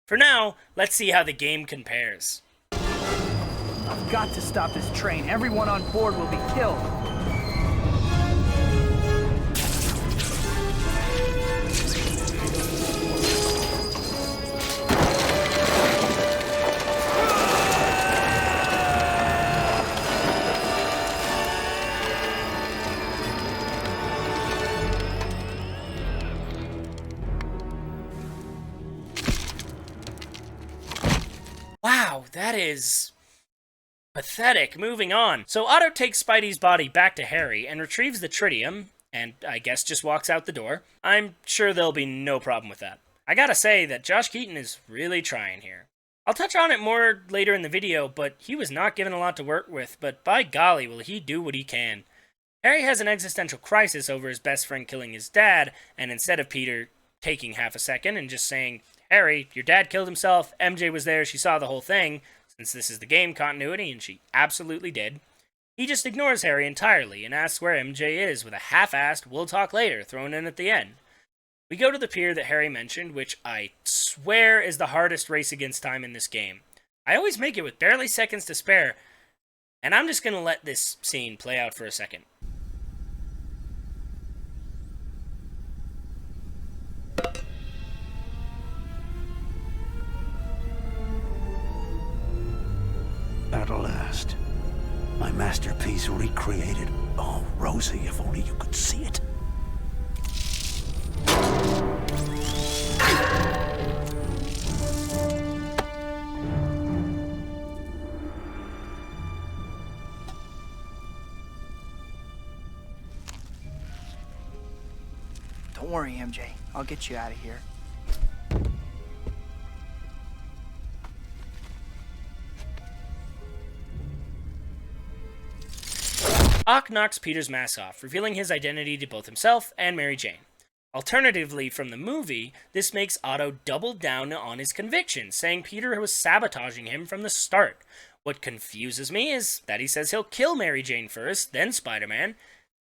For now, let's see how the game compares. I've got to stop this train. Everyone on board will be killed. Wow, that is pathetic. Moving on. So Otto takes Spidey's body back to Harry and retrieves the tritium, and I guess just walks out the door. I'm sure there'll be no problem with that. I gotta say that Josh Keaton is really trying here. I'll touch on it more later in the video, but he was not given a lot to work with, but by golly will he do what he can. Harry has an existential crisis over his best friend killing his dad, and instead of Peter taking half a second and just saying, Harry, your dad killed himself, MJ was there, she saw the whole thing, since this is the game continuity, and she absolutely did, he just ignores Harry entirely and asks where MJ is with a half-assed "we'll talk later" thrown in at the end. We go to the pier that Harry mentioned, which I swear is the hardest race against time in this game. I always make it with barely seconds to spare, and I'm just going to let this scene play out for a second. At last. My masterpiece recreated. Oh, Rosie, if only you could see it. Don't worry, MJ. I'll get you out of here. Ock knocks Peter's mask off, revealing his identity to both himself and Mary Jane. Alternatively, from the movie, this makes Otto double down on his convictions, saying Peter was sabotaging him from the start. What confuses me is that he says he'll kill Mary Jane first, then Spider-Man,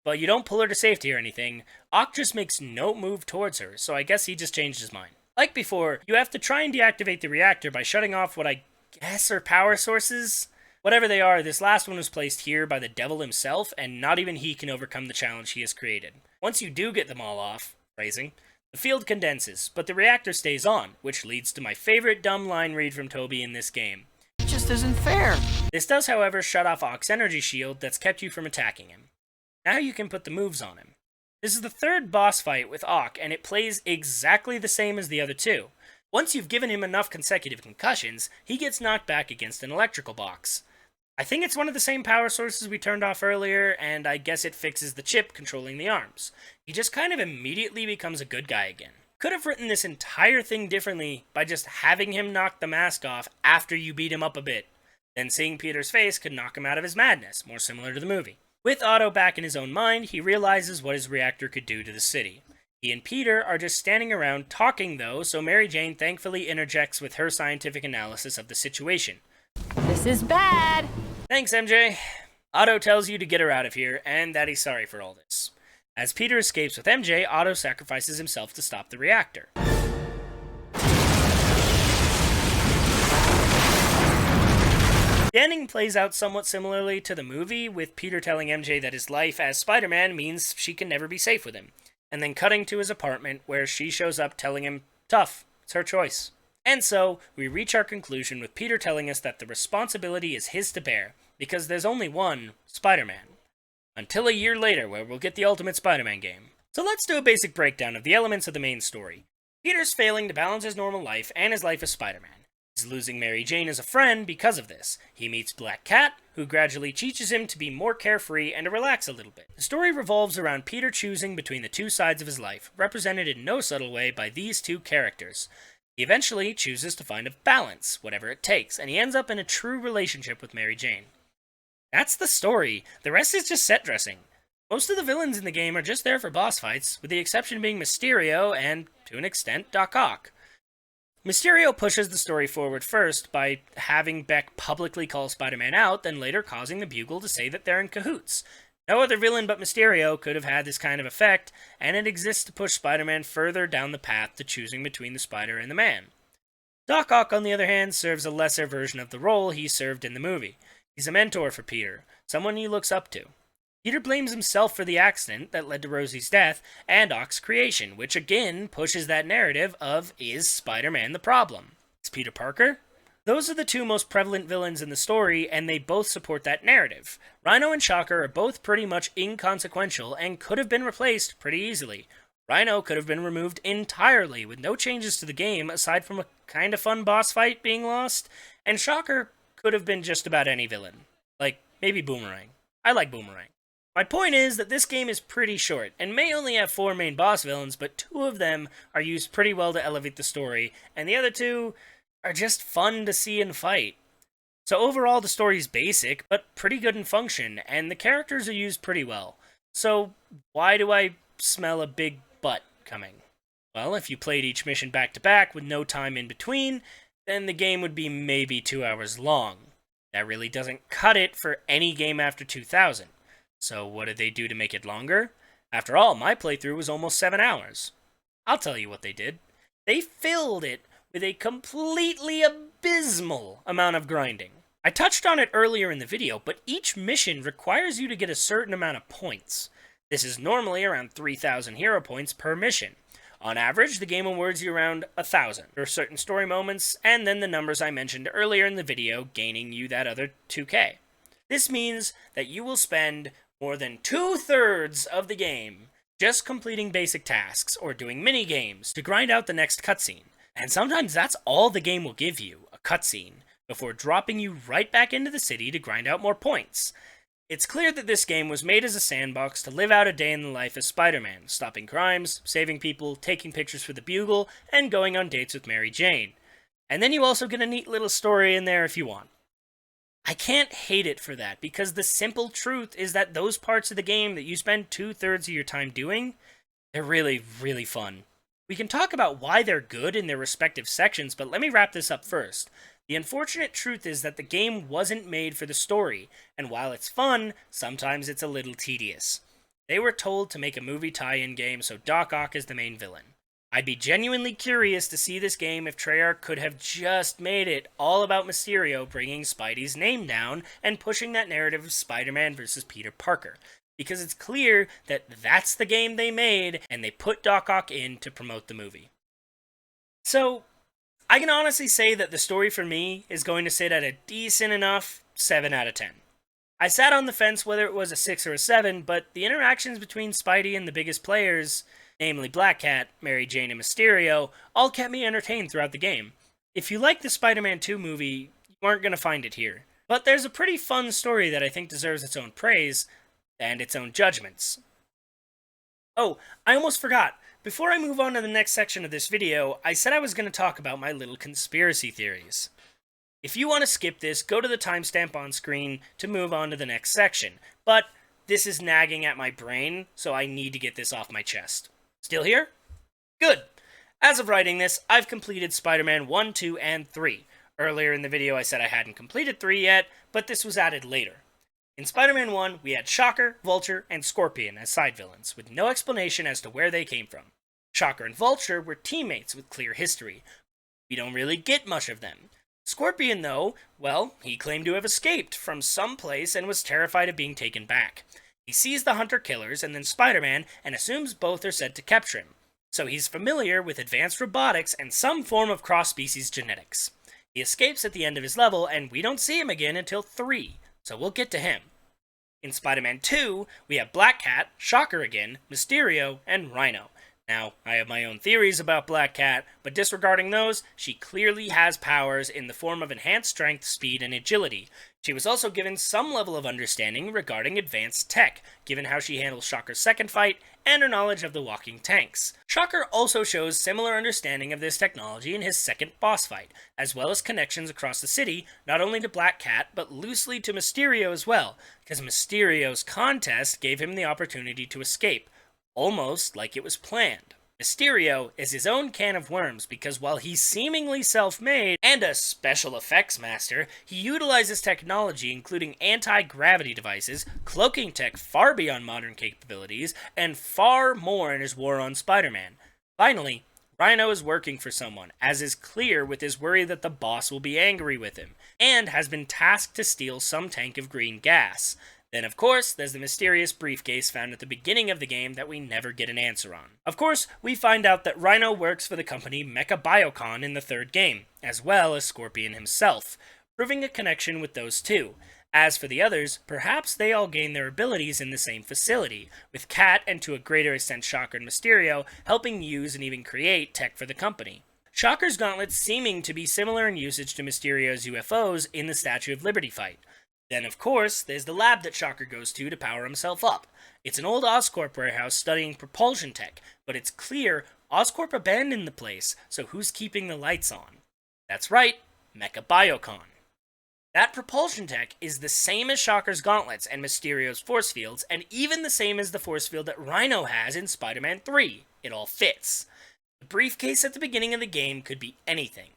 but you don't pull her to safety or anything. Ock just makes no move towards her, so I guess he just changed his mind. Like before, you have to try and deactivate the reactor by shutting off what I guess are power sources. Whatever they are, this last one was placed here by the devil himself, and not even he can overcome the challenge he has created. Once you do get them all off, phrasing, the field condenses, but the reactor stays on, which leads to my favorite dumb line read from Toby in this game. It just isn't fair. This does, however, shut off Ock's energy shield that's kept you from attacking him. Now you can put the moves on him. This is the third boss fight with Ock, and it plays exactly the same as the other two. Once you've given him enough consecutive concussions, he gets knocked back against an electrical box. I think it's one of the same power sources we turned off earlier, and I guess it fixes the chip controlling the arms. He just kind of immediately becomes a good guy again. Could have written this entire thing differently by just having him knock the mask off after you beat him up a bit. Then seeing Peter's face could knock him out of his madness, more similar to the movie. With Otto back in his own mind, he realizes what his reactor could do to the city. He and Peter are just standing around talking though, so Mary Jane thankfully interjects with her scientific analysis of the situation. This is bad. Thanks, MJ. Otto tells you to get her out of here, and that he's sorry for all this. As Peter escapes with MJ, Otto sacrifices himself to stop the reactor. The ending plays out somewhat similarly to the movie, with Peter telling MJ that his life as Spider-Man means she can never be safe with him, and then cutting to his apartment where she shows up telling him, tough, it's her choice. And so, we reach our conclusion with Peter telling us that the responsibility is his to bear, because there's only one Spider-Man. Until a year later, where we'll get the Ultimate Spider-Man game. So let's do a basic breakdown of the elements of the main story. Peter's failing to balance his normal life and his life as Spider-Man. He's losing Mary Jane as a friend because of this. He meets Black Cat, who gradually teaches him to be more carefree and to relax a little bit. The story revolves around Peter choosing between the two sides of his life, represented in no subtle way by these two characters. He eventually chooses to find a balance, whatever it takes, and he ends up in a true relationship with Mary Jane. That's the story. The rest is just set dressing. Most of the villains in the game are just there for boss fights, with the exception being Mysterio and, to an extent, Doc Ock. Mysterio pushes the story forward first by having Beck publicly call Spider-Man out, then later causing the Bugle to say that they're in cahoots. No other villain but Mysterio could have had this kind of effect, and it exists to push Spider-Man further down the path to choosing between the Spider and the Man. Doc Ock, on the other hand, serves a lesser version of the role he served in the movie. He's a mentor for Peter, someone he looks up to. Peter blames himself for the accident that led to Rosie's death and Ock's creation, which again pushes that narrative of, is Spider-Man the problem? Is Peter Parker? Those are the two most prevalent villains in the story, and they both support that narrative. Rhino and Shocker are both pretty much inconsequential and could have been replaced pretty easily. Rhino could have been removed entirely with no changes to the game aside from a kind of fun boss fight being lost, and Shocker could have been just about any villain. Like, maybe Boomerang. I like Boomerang. My point is that this game is pretty short, and may only have 4 main boss villains, but 2 of them are used pretty well to elevate the story, and the other 2 are just fun to see and fight. So overall, the story's basic, but pretty good in function, and the characters are used pretty well. So why do I smell a big butt coming? Well, if you played each mission back to back with no time in between, then the game would be maybe 2 hours long. That really doesn't cut it for any game after 2000. So what did they do to make it longer? After all, my playthrough was almost 7 hours. I'll tell you what they did. They filled it with a completely abysmal amount of grinding. I touched on it earlier in the video, but each mission requires you to get a certain amount of points. This is normally around 3,000 hero points per mission. On average, the game awards you around 1,000 for certain story moments, and then the numbers I mentioned earlier in the video gaining you that other 2k. This means that you will spend more than 2/3 of the game just completing basic tasks or doing mini-games to grind out the next cutscene. And sometimes that's all the game will give you, a cutscene, before dropping you right back into the city to grind out more points. It's clear that this game was made as a sandbox to live out a day in the life as Spider-Man, stopping crimes, saving people, taking pictures for the Bugle, and going on dates with Mary Jane. And then you also get a neat little story in there if you want. I can't hate it for that, because the simple truth is that those parts of the game that you spend 2/3 of your time doing, they're really, really fun. We can talk about why they're good in their respective sections, but let me wrap this up first. The unfortunate truth is that the game wasn't made for the story, and while it's fun, sometimes it's a little tedious. They were told to make a movie tie-in game, so Doc Ock is the main villain. I'd be genuinely curious to see this game if Treyarch could have just made it all about Mysterio bringing Spidey's name down and pushing that narrative of Spider-Man versus Peter Parker. Because it's clear that that's the game they made, and they put Doc Ock in to promote the movie. So, I can honestly say that the story for me is going to sit at a decent enough 7 out of 10. I sat on the fence whether it was a 6 or a 7, but the interactions between Spidey and the biggest players, namely Black Cat, Mary Jane, and Mysterio, all kept me entertained throughout the game. If you like the Spider-Man 2 movie, you aren't going to find it here. But there's a pretty fun story that I think deserves its own praise, and its own judgments. Oh, I almost forgot. Before I move on to the next section of this video, I said I was going to talk about my little conspiracy theories. If you want to skip this, go to the timestamp on screen to move on to the next section. But this is nagging at my brain, so I need to get this off my chest. Still here? Good. As of writing this, I've completed Spider-Man 1, 2, and 3. Earlier in the video I said I hadn't completed 3 yet, but this was added later. In Spider-Man 1, we had Shocker, Vulture, and Scorpion as side villains, with no explanation as to where they came from. Shocker and Vulture were teammates with clear history. We don't really get much of them. Scorpion, though, well, he claimed to have escaped from some place and was terrified of being taken back. He sees the hunter-killers and then Spider-Man and assumes both are sent to capture him. So he's familiar with advanced robotics and some form of cross-species genetics. He escapes at the end of his level, and we don't see him again until 3. So we'll get to him. In Spider-Man 2, we have Black Cat, Shocker again, Mysterio, and Rhino. Now, I have my own theories about Black Cat, but disregarding those, she clearly has powers in the form of enhanced strength, speed, and agility. She was also given some level of understanding regarding advanced tech, given how she handles Shocker's second fight, and her knowledge of the walking tanks. Shocker also shows similar understanding of this technology in his second boss fight, as well as connections across the city, not only to Black Cat, but loosely to Mysterio as well, because Mysterio's contest gave him the opportunity to escape, almost like it was planned. Mysterio is his own can of worms because while he's seemingly self-made and a special effects master, he utilizes technology including anti-gravity devices, cloaking tech far beyond modern capabilities, and far more in his war on Spider-Man. Finally, Rhino is working for someone, as is clear with his worry that the boss will be angry with him, and has been tasked to steal some tank of green gas. Then, of course, there's the mysterious briefcase found at the beginning of the game that we never get an answer on. Of course, we find out that Rhino works for the company Mecha Biocon in the third game, as well as Scorpion himself, proving a connection with those two. As for the others, perhaps they all gain their abilities in the same facility, with Cat and to a greater extent Shocker and Mysterio helping use and even create tech for the company. Shocker's gauntlets seeming to be similar in usage to Mysterio's UFOs in the Statue of Liberty fight. Then, of course, there's the lab that Shocker goes to power himself up. It's an old Oscorp warehouse studying propulsion tech, but it's clear Oscorp abandoned the place, so who's keeping the lights on? That's right, Mecha Biocon. That propulsion tech is the same as Shocker's gauntlets and Mysterio's force fields, and even the same as the force field that Rhino has in Spider-Man 3. It all fits. The briefcase at the beginning of the game could be anything,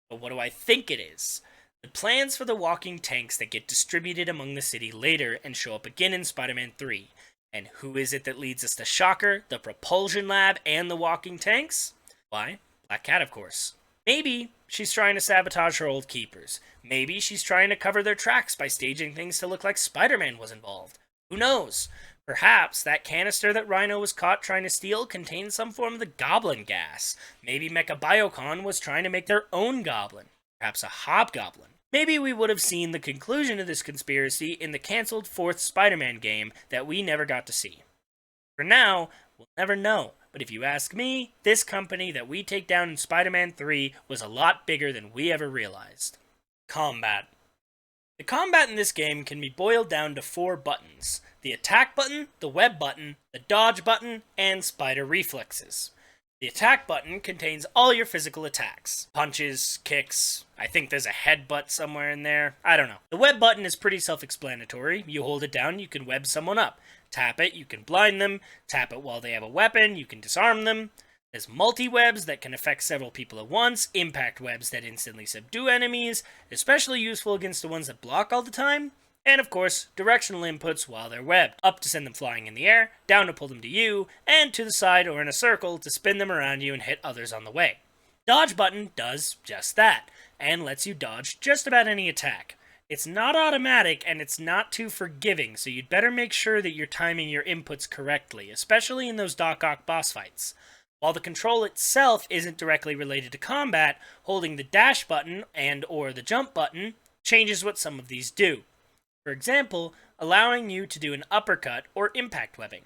but what do I think it is? The plans for the walking tanks that get distributed among the city later and show up again in Spider-Man 3. And who is it that leads us to Shocker, the propulsion lab, and the walking tanks? Why, Black Cat, of course. Maybe she's trying to sabotage her old keepers. Maybe she's trying to cover their tracks by staging things to look like Spider-Man was involved. Who knows? Perhaps that canister that Rhino was caught trying to steal contained some form of the goblin gas. Maybe Mecha Biocon was trying to make their own goblin. Perhaps a hobgoblin. Maybe we would have seen the conclusion of this conspiracy in the cancelled fourth Spider-Man game that we never got to see. For now, we'll never know, but if you ask me, this company that we take down in Spider-Man 3 was a lot bigger than we ever realized. Combat. The combat in this game can be boiled down to 4 buttons: the attack button, the web button, the dodge button, and spider reflexes. The attack button contains all your physical attacks. Punches, kicks, I think there's a headbutt somewhere in there, I don't know. The web button is pretty self-explanatory. You hold it down, you can web someone up. Tap it, you can blind them. Tap it while they have a weapon, you can disarm them. There's multi-webs that can affect several people at once, impact webs that instantly subdue enemies, especially useful against the ones that block all the time. And of course, directional inputs while they're webbed. Up to send them flying in the air, down to pull them to you, and to the side or in a circle to spin them around you and hit others on the way. Dodge button does just that, and lets you dodge just about any attack. It's not automatic and it's not too forgiving, so you'd better make sure that you're timing your inputs correctly, especially in those Doc Ock boss fights. While the control itself isn't directly related to combat, holding the dash button and or the jump button changes what some of these do. For example, allowing you to do an uppercut or impact webbing.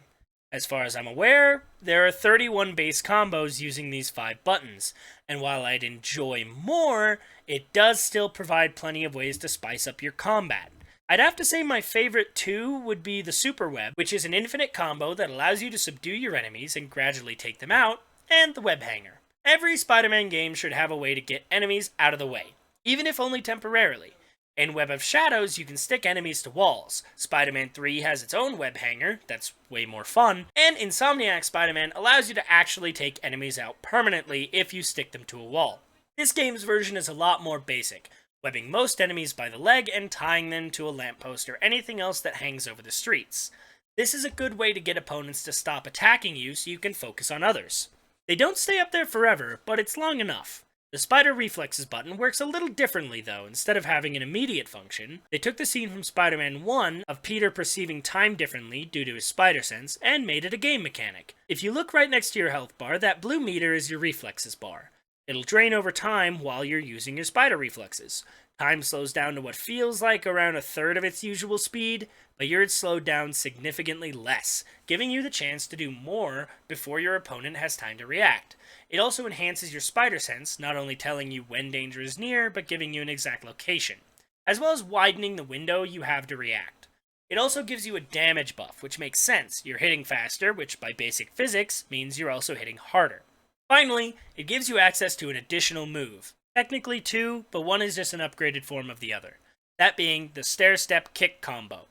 As far as I'm aware, there are 31 base combos using these 5 buttons, and while I'd enjoy more, it does still provide plenty of ways to spice up your combat. I'd have to say my favorite 2 would be the Super Web, which is an infinite combo that allows you to subdue your enemies and gradually take them out, and the Web Hanger. Every Spider-Man game should have a way to get enemies out of the way, even if only temporarily. In Web of Shadows, you can stick enemies to walls. Spider-Man 3 has its own web hanger, that's way more fun, and Insomniac Spider-Man allows you to actually take enemies out permanently if you stick them to a wall. This game's version is a lot more basic, webbing most enemies by the leg and tying them to a lamppost or anything else that hangs over the streets. This is a good way to get opponents to stop attacking you so you can focus on others. They don't stay up there forever, but it's long enough. The Spider Reflexes button works a little differently though. Instead of having an immediate function, they took the scene from Spider-Man 1 of Peter perceiving time differently due to his spider sense and made it a game mechanic. If you look right next to your health bar, that blue meter is your reflexes bar. It'll drain over time while you're using your spider reflexes. Time slows down to what feels like around a third of its usual speed, but yours slowed down significantly less, giving you the chance to do more before your opponent has time to react. It also enhances your spider sense, not only telling you when danger is near, but giving you an exact location, as well as widening the window you have to react. It also gives you a damage buff, which makes sense. You're hitting faster, which by basic physics means you're also hitting harder. Finally, it gives you access to an additional move. Technically two, but one is just an upgraded form of the other. That being the stair-step kick combo.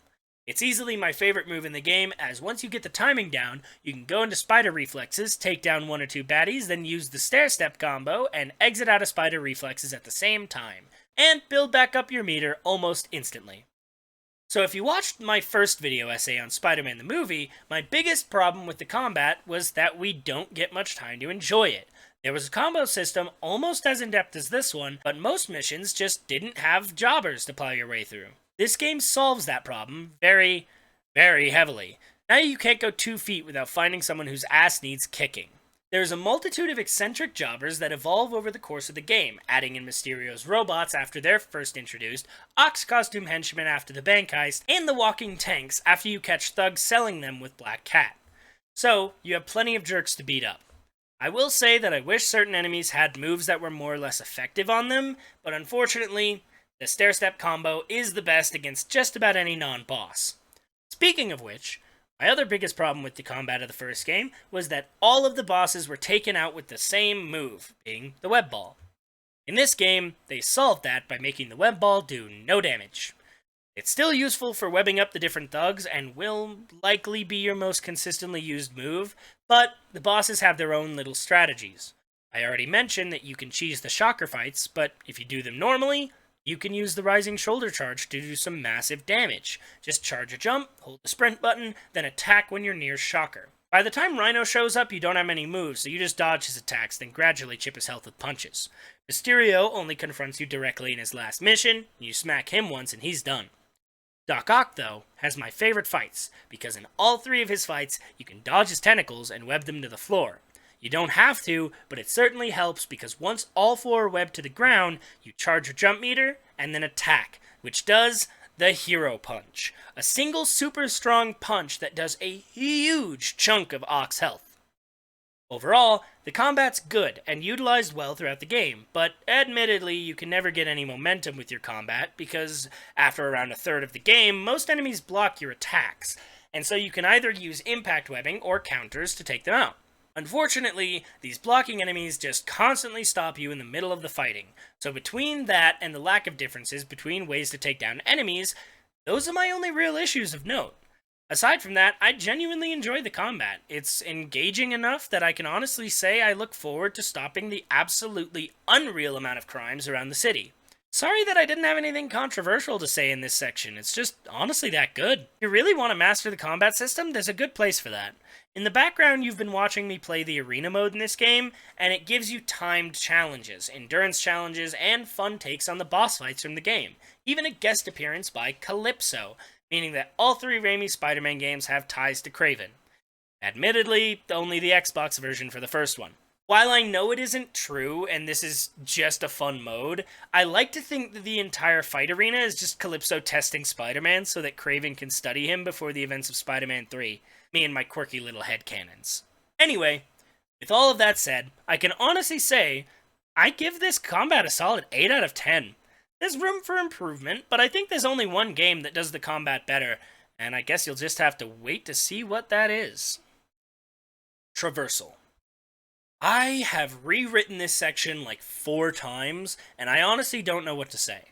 It's easily my favorite move in the game, as once you get the timing down, you can go into spider reflexes, take down one or two baddies, then use the stair-step combo, and exit out of spider reflexes at the same time, and build back up your meter almost instantly. So if you watched my first video essay on Spider-Man the movie, my biggest problem with the combat was that we don't get much time to enjoy it. There was a combo system almost as in-depth as this one, but most missions just didn't have jobbers to plow your way through. This game solves that problem very, very heavily. Now you can't go 2 feet without finding someone whose ass needs kicking. There's a multitude of eccentric jobbers that evolve over the course of the game, adding in Mysterio's robots after they're first introduced, Ox costume henchmen after the bank heist, and the walking tanks after you catch thugs selling them with Black Cat. So, you have plenty of jerks to beat up. I will say that I wish certain enemies had moves that were more or less effective on them, but unfortunately, the stair-step combo is the best against just about any non-boss. Speaking of which, my other biggest problem with the combat of the first game was that all of the bosses were taken out with the same move, being the web ball. In this game, they solved that by making the web ball do no damage. It's still useful for webbing up the different thugs and will likely be your most consistently used move, but the bosses have their own little strategies. I already mentioned that you can cheese the shocker fights, but if you do them normally, you can use the rising shoulder charge to do some massive damage. Just charge a jump, hold the sprint button, then attack when you're near shocker. By the time Rhino shows up, you don't have many moves, so you just dodge his attacks, then gradually chip his health with punches. Mysterio only confronts you directly in his last mission, you smack him once and he's done. Doc Ock, though, has my favorite fights, because in all 3 of his fights, you can dodge his tentacles and web them to the floor. You don't have to, but it certainly helps because once all 4 are webbed to the ground, you charge your jump meter and then attack, which does the Hero Punch, a single super strong punch that does a huge chunk of Ock's health. Overall, the combat's good and utilized well throughout the game, but admittedly you can never get any momentum with your combat because after around a third of the game, most enemies block your attacks, and so you can either use impact webbing or counters to take them out. Unfortunately, these blocking enemies just constantly stop you in the middle of the fighting, so between that and the lack of differences between ways to take down enemies, those are my only real issues of note. Aside from that, I genuinely enjoy the combat. It's engaging enough that I can honestly say I look forward to stopping the absolutely unreal amount of crimes around the city. Sorry that I didn't have anything controversial to say in this section, it's just honestly that good. If you really want to master the combat system, there's a good place for that. In the background, you've been watching me play the arena mode in this game, and it gives you timed challenges, endurance challenges, and fun takes on the boss fights from the game. Even a guest appearance by Calypso, meaning that all 3 Raimi Spider-Man games have ties to Kraven. Admittedly, only the Xbox version for the first one. While I know it isn't true, and this is just a fun mode, I like to think that the entire fight arena is just Calypso testing Spider-Man so that Kraven can study him before the events of Spider-Man 3. Me and my quirky little headcanons. Anyway, with all of that said, I can honestly say, I give this combat a solid 8 out of 10. There's room for improvement, but I think there's only one game that does the combat better, and I guess you'll just have to wait to see what that is. Traversal. I have rewritten this section like 4 times, and I honestly don't know what to say.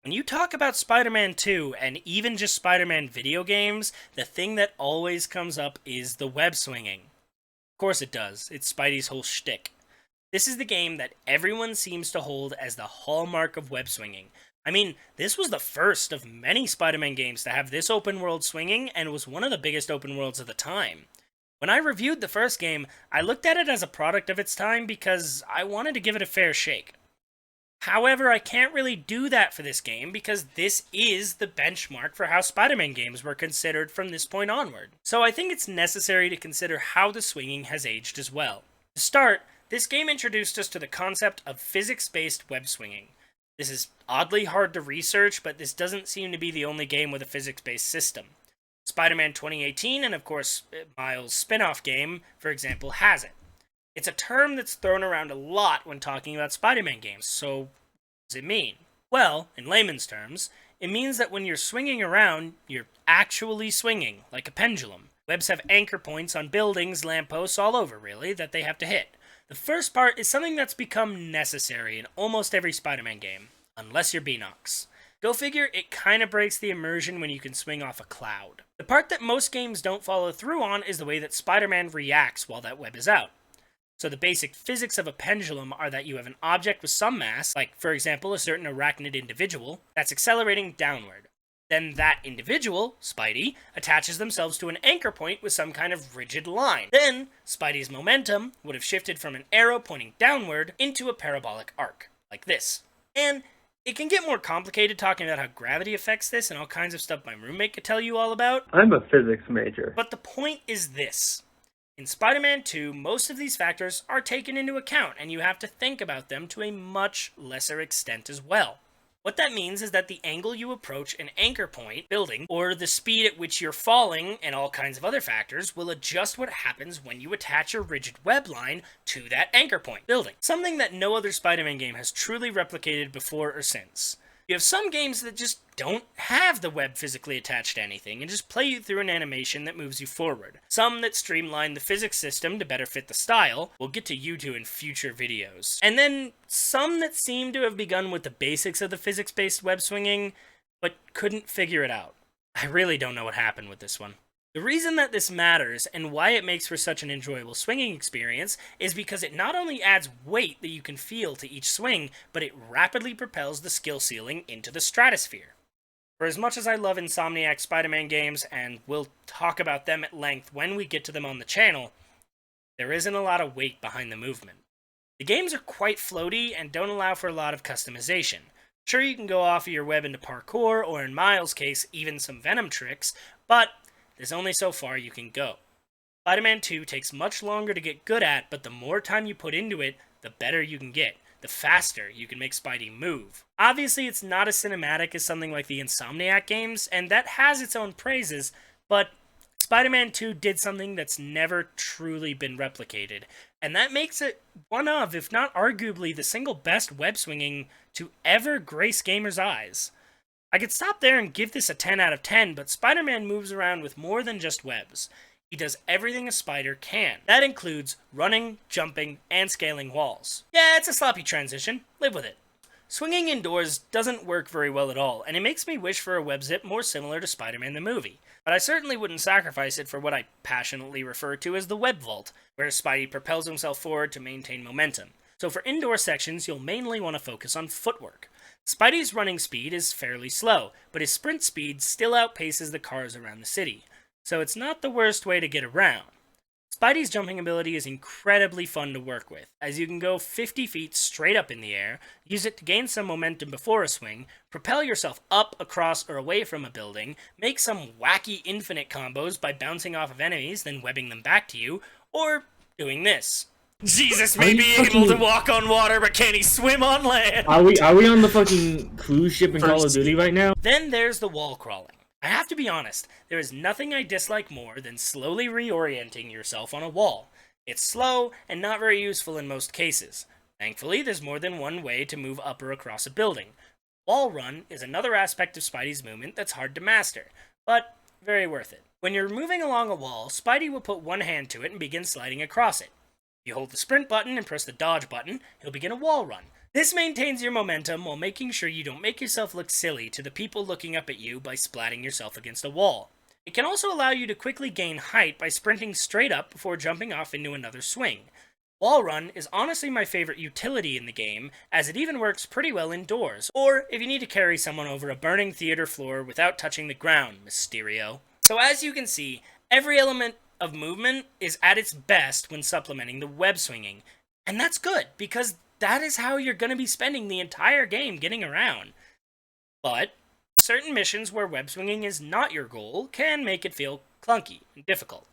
When you talk about Spider-Man 2, and even just Spider-Man video games, the thing that always comes up is the web swinging. Of course it does, it's Spidey's whole shtick. This is the game that everyone seems to hold as the hallmark of web swinging. I mean, this was the first of many Spider-Man games to have this open world swinging, and was one of the biggest open worlds of the time. When I reviewed the first game, I looked at it as a product of its time because I wanted to give it a fair shake. However, I can't really do that for this game because this is the benchmark for how Spider-Man games were considered from this point onward. So I think it's necessary to consider how the swinging has aged as well. To start, this game introduced us to the concept of physics-based web swinging. This is oddly hard to research, but this doesn't seem to be the only game with a physics-based system. Spider-Man 2018 and of course Miles' spin-off game, for example, has it. It's a term that's thrown around a lot when talking about Spider-Man games, so what does it mean? Well, in layman's terms, it means that when you're swinging around, you're actually swinging, like a pendulum. Webs have anchor points on buildings, lampposts, all over really, that they have to hit. The first part is something that's become necessary in almost every Spider-Man game, unless you're Beanox. Go figure, it kinda breaks the immersion when you can swing off a cloud. The part that most games don't follow through on is the way that Spider-Man reacts while that web is out. So the basic physics of a pendulum are that you have an object with some mass, like for example a certain arachnid individual, that's accelerating downward. Then that individual, Spidey, attaches themselves to an anchor point with some kind of rigid line. Then, Spidey's momentum would have shifted from an arrow pointing downward into a parabolic arc, like this. And it can get more complicated talking about how gravity affects this and all kinds of stuff my roommate could tell you all about. I'm a physics major. But the point is this. In Spider-Man 2, most of these factors are taken into account, and you have to think about them to a much lesser extent as well. What that means is that the angle you approach an anchor point building, or the speed at which you're falling, and all kinds of other factors, will adjust what happens when you attach a rigid web line to that anchor point building. Something that no other Spider-Man game has truly replicated before or since. You have some games that just don't have the web physically attached to anything and just play you through an animation that moves you forward. Some that streamline the physics system to better fit the style. We'll get to you two in future videos. And then some that seem to have begun with the basics of the physics-based web swinging, but couldn't figure it out. I really don't know what happened with this one. The reason that this matters, and why it makes for such an enjoyable swinging experience, is because it not only adds weight that you can feel to each swing, but it rapidly propels the skill ceiling into the stratosphere. For as much as I love Insomniac Spider-Man games, and we'll talk about them at length when we get to them on the channel, there isn't a lot of weight behind the movement. The games are quite floaty and don't allow for a lot of customization. Sure, you can go off of your web into parkour, or in Miles' case, even some Venom tricks, but there's only so far you can go. Spider-Man 2 takes much longer to get good at, but the more time you put into it, the better you can get. The faster you can make Spidey move. Obviously, it's not as cinematic as something like the Insomniac games, and that has its own praises, but Spider-Man 2 did something that's never truly been replicated, and that makes it one of, if not arguably, the single best web swinging to ever grace gamers' eyes. I could stop there and give this a 10 out of 10, but Spider-Man moves around with more than just webs. He does everything a spider can. That includes running, jumping, and scaling walls. Yeah, it's a sloppy transition. Live with it. Swinging indoors doesn't work very well at all, and it makes me wish for a web zip more similar to Spider-Man the movie. But I certainly wouldn't sacrifice it for what I passionately refer to as the web vault, where Spidey propels himself forward to maintain momentum. So for indoor sections, you'll mainly want to focus on footwork. Spidey's running speed is fairly slow, but his sprint speed still outpaces the cars around the city, so it's not the worst way to get around. Spidey's jumping ability is incredibly fun to work with, as you can go 50 feet straight up in the air, use it to gain some momentum before a swing, propel yourself up, across, or away from a building, make some wacky infinite combos by bouncing off of enemies, then webbing them back to you, or doing this. Jesus may be able to walk on water, but can he swim on land? Are we on the fucking cruise ship in Call of Duty right now? Then there's the wall crawling. I have to be honest, there is nothing I dislike more than slowly reorienting yourself on a wall. It's slow and not very useful in most cases. Thankfully, there's more than one way to move up or across a building. Wall run is another aspect of Spidey's movement that's hard to master, but very worth it. When you're moving along a wall, Spidey will put one hand to it and begin sliding across it. You hold the sprint button and press the dodge button, he'll begin a wall run. This maintains your momentum while making sure you don't make yourself look silly to the people looking up at you by splatting yourself against a wall. It can also allow you to quickly gain height by sprinting straight up before jumping off into another swing. Wall run is honestly my favorite utility in the game, as it even works pretty well indoors, or if you need to carry someone over a burning theater floor without touching the ground, Mysterio. So as you can see, every element of movement is at its best when supplementing the web swinging. And that's good, because that is how you're going to be spending the entire game getting around. But certain missions where web swinging is not your goal can make it feel clunky and difficult.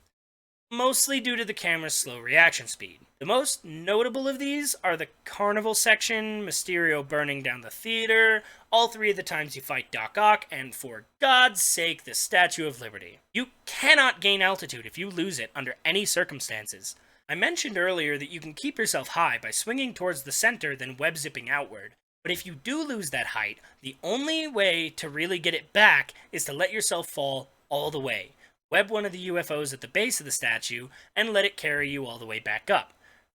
mostly due to the camera's slow reaction speed. The most notable of these are the carnival section, Mysterio burning down the theater, all three of the times you fight Doc Ock, and for God's sake, the Statue of Liberty. You cannot gain altitude if you lose it under any circumstances. I mentioned earlier that you can keep yourself high by swinging towards the center then web-zipping outward, but if you do lose that height, the only way to really get it back is to let yourself fall all the way. Web one of the UFOs at the base of the statue, and let it carry you all the way back up.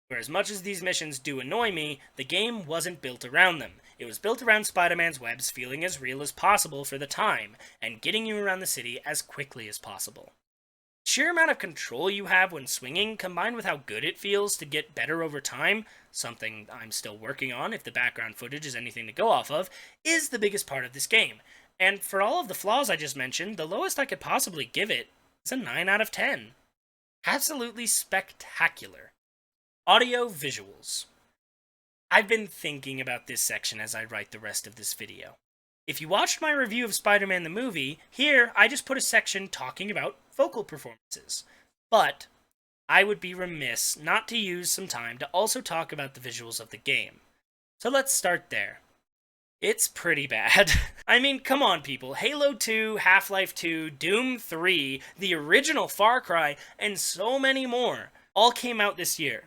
For as much as these missions do annoy me, the game wasn't built around them. It was built around Spider-Man's webs feeling as real as possible for the time, and getting you around the city as quickly as possible. The sheer amount of control you have when swinging, combined with how good it feels to get better over time, something I'm still working on if the background footage is anything to go off of, is the biggest part of this game. And for all of the flaws I just mentioned, the lowest I could possibly give it is a 9 out of 10. Absolutely spectacular. Audio visuals. I've been thinking about this section as I write the rest of this video. If you watched my review of Spider-Man the movie, here I just put a section talking about vocal performances. But I would be remiss not to use some time to also talk about the visuals of the game. So let's start there. It's pretty bad. I mean, come on people, Halo 2, Half-Life 2, Doom 3, the original Far Cry, and so many more all came out this year.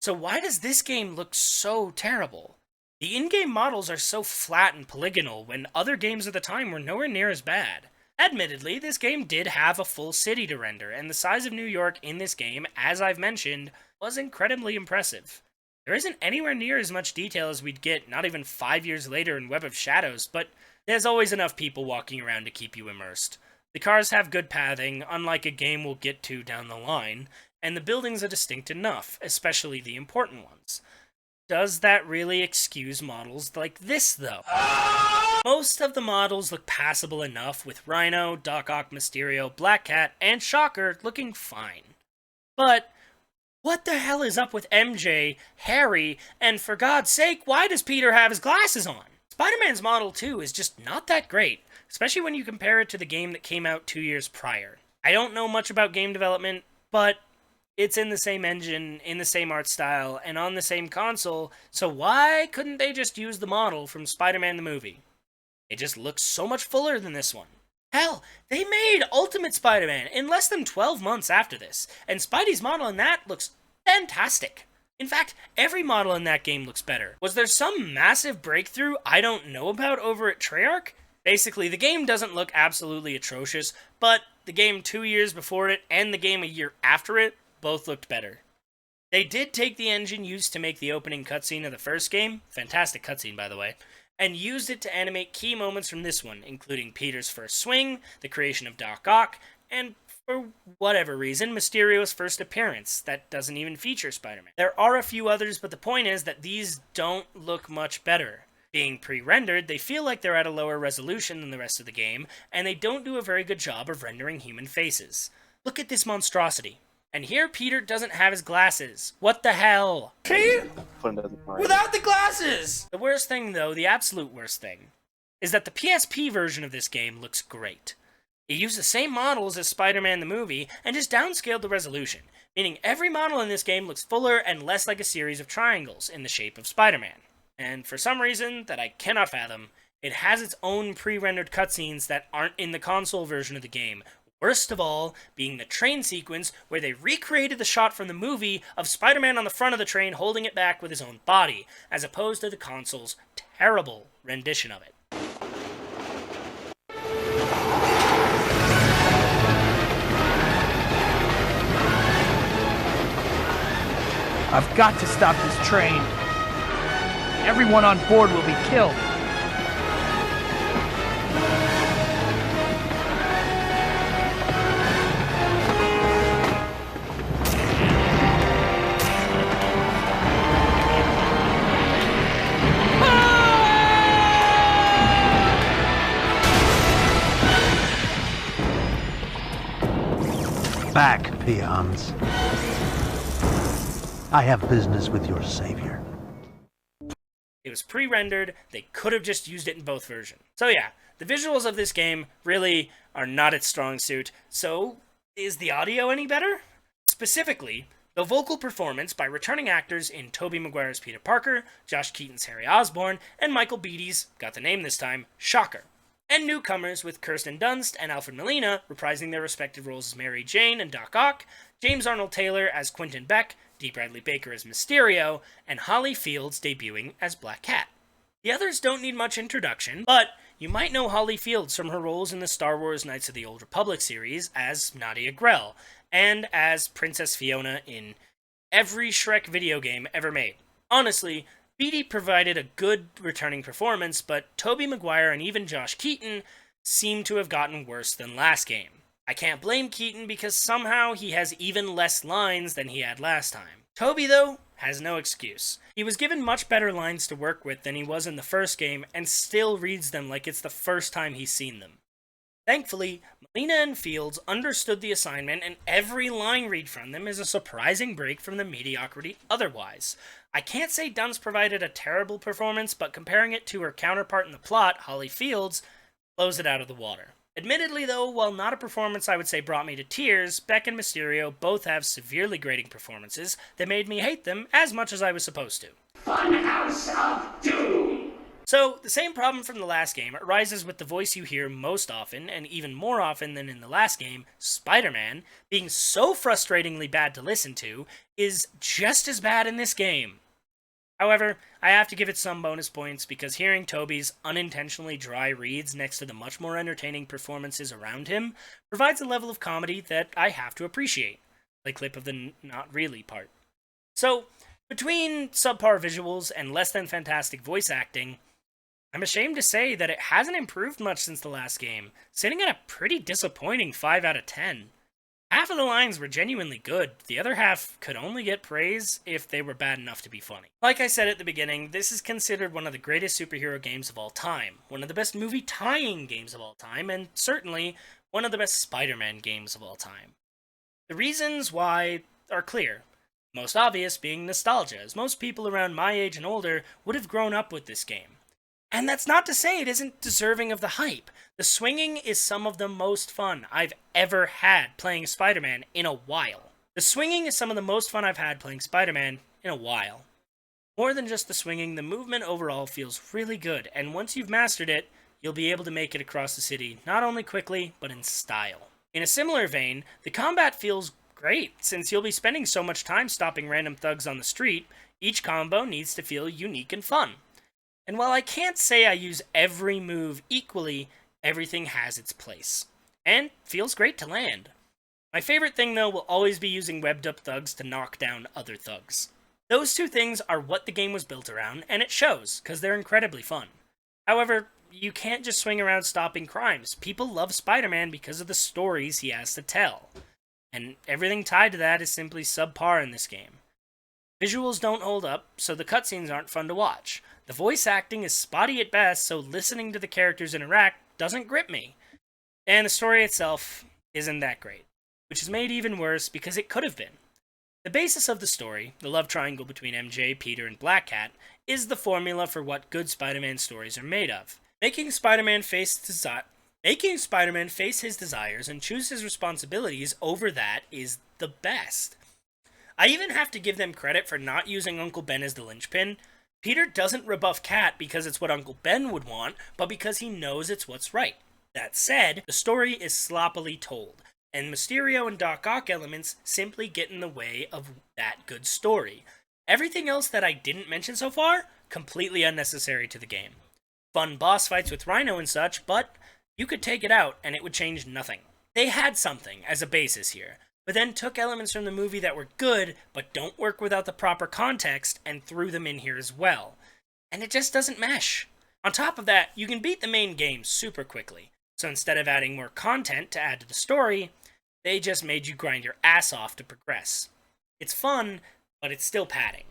So why does this game look so terrible? The in-game models are so flat and polygonal when other games of the time were nowhere near as bad. Admittedly, this game did have a full city to render, and the size of New York in this game, as I've mentioned, was incredibly impressive. There isn't anywhere near as much detail as we'd get not even 5 years later in Web of Shadows, but there's always enough people walking around to keep you immersed. The cars have good pathing, unlike a game we'll get to down the line, and the buildings are distinct enough, especially the important ones. Does that really excuse models like this, though? Most of the models look passable enough, with Rhino, Doc Ock, Mysterio, Black Cat, and Shocker looking fine. But what the hell is up with MJ, Harry, and for God's sake, why does Peter have his glasses on? Spider-Man's model, too, is just not that great, especially when you compare it to the game that came out 2 years prior. I don't know much about game development, but it's in the same engine, in the same art style, and on the same console, so why couldn't they just use the model from Spider-Man the movie? It just looks so much fuller than this one. Hell, they made Ultimate Spider-Man in less than 12 months after this, and Spidey's model in that looks fantastic. In fact, every model in that game looks better. Was there some massive breakthrough I don't know about over at Treyarch? Basically, the game doesn't look absolutely atrocious, but the game 2 years before it and the game a year after it both looked better. They did take the engine used to make the opening cutscene of the first game, fantastic cutscene by the way, and used it to animate key moments from this one, including Peter's first swing, the creation of Doc Ock, and for whatever reason, Mysterio's first appearance that doesn't even feature Spider-Man. There are a few others, but the point is that these don't look much better. Being pre-rendered, they feel like they're at a lower resolution than the rest of the game, and they don't do a very good job of rendering human faces. Look at this monstrosity. And here Peter doesn't have his glasses. What the hell? See? Without the glasses! The worst thing though, the absolute worst thing, is that the PSP version of this game looks great. It used the same models as Spider-Man the movie, and just downscaled the resolution, meaning every model in this game looks fuller and less like a series of triangles in the shape of Spider-Man. And for some reason that I cannot fathom, it has its own pre-rendered cutscenes that aren't in the console version of the game. Worst of all, being the train sequence where they recreated the shot from the movie of Spider-Man on the front of the train holding it back with his own body, as opposed to the console's terrible rendition of it. I've got to stop this train. Everyone on board will be killed. Back, peons. I have business with your savior. It was pre-rendered, they could have just used it in both versions. So yeah, the visuals of this game really are not its strong suit. So, is the audio any better? Specifically, the vocal performance by returning actors in Tobey Maguire's Peter Parker, Josh Keaton's Harry Osborn, and Michael Beatty's, got the name this time, Shocker. And newcomers with Kirsten Dunst and Alfred Molina reprising their respective roles as Mary Jane and Doc Ock, James Arnold Taylor as Quentin Beck, D. Bradley Baker as Mysterio, and Holly Fields debuting as Black Cat. The others don't need much introduction, but you might know Holly Fields from her roles in the Star Wars Knights of the Old Republic series as Nadia Grell, and as Princess Fiona in every Shrek video game ever made. Honestly, Beatty provided a good returning performance, but Tobey Maguire and even Josh Keaton seem to have gotten worse than last game. I can't blame Keaton because somehow he has even less lines than he had last time. Tobey, though, has no excuse. He was given much better lines to work with than he was in the first game and still reads them like it's the first time he's seen them. Thankfully, Molina and Fields understood the assignment, and every line read from them is a surprising break from the mediocrity otherwise. I can't say Dunst provided a terrible performance, but comparing it to her counterpart in the plot, Holly Fields, blows it out of the water. Admittedly, though, while not a performance I would say brought me to tears, Beck and Mysterio both have severely grating performances that made me hate them as much as I was supposed to. Funhouse of Doom! So, the same problem from the last game arises with the voice you hear most often, and even more often than in the last game, Spider-Man, being so frustratingly bad to listen to, is just as bad in this game. However, I have to give it some bonus points because hearing Tobey's unintentionally dry reads next to the much more entertaining performances around him provides a level of comedy that I have to appreciate, like clip of the not really part. So, between subpar visuals and less than fantastic voice acting, I'm ashamed to say that it hasn't improved much since the last game, sitting at a pretty disappointing 5 out of 10. Half of the lines were genuinely good, the other half could only get praise if they were bad enough to be funny. Like I said at the beginning, this is considered one of the greatest superhero games of all time, one of the best movie tie-in games of all time, and certainly one of the best Spider-Man games of all time. The reasons why are clear, most obvious being nostalgia, as most people around my age and older would have grown up with this game. And that's not to say it isn't deserving of the hype. The swinging is some of the most fun I've ever had playing Spider-Man in a while. The swinging is some of the most fun I've had playing Spider-Man in a while. More than just the swinging, the movement overall feels really good, and once you've mastered it, you'll be able to make it across the city not only quickly, but in style. In a similar vein, the combat feels great, since you'll be spending so much time stopping random thugs on the street, each combo needs to feel unique and fun. And while I can't say I use every move equally, everything has its place. And feels great to land. My favorite thing though will always be using webbed up thugs to knock down other thugs. Those two things are what the game was built around, and it shows, because they're incredibly fun. However, you can't just swing around stopping crimes. People love Spider-Man because of the stories he has to tell. And everything tied to that is simply subpar in this game. Visuals don't hold up, so the cutscenes aren't fun to watch. The voice acting is spotty at best, so listening to the characters interact doesn't grip me. And the story itself isn't that great, which is made even worse because it could have been. The basis of the story, the love triangle between MJ, Peter, and Black Cat, is the formula for what good Spider-Man stories are made of. Making Spider-Man face his desires and choose his responsibilities over that is the best. I even have to give them credit for not using Uncle Ben as the linchpin. Peter doesn't rebuff Cat because it's what Uncle Ben would want, but because he knows it's what's right. That said, the story is sloppily told, and Mysterio and Doc Ock elements simply get in the way of that good story. Everything else that I didn't mention so far, completely unnecessary to the game. Fun boss fights with Rhino and such, but you could take it out and it would change nothing. They had something as a basis here, but then took elements from the movie that were good, but don't work without the proper context, and threw them in here as well. And it just doesn't mesh. On top of that, you can beat the main game super quickly, so instead of adding more content to add to the story, they just made you grind your ass off to progress. It's fun, but it's still padding.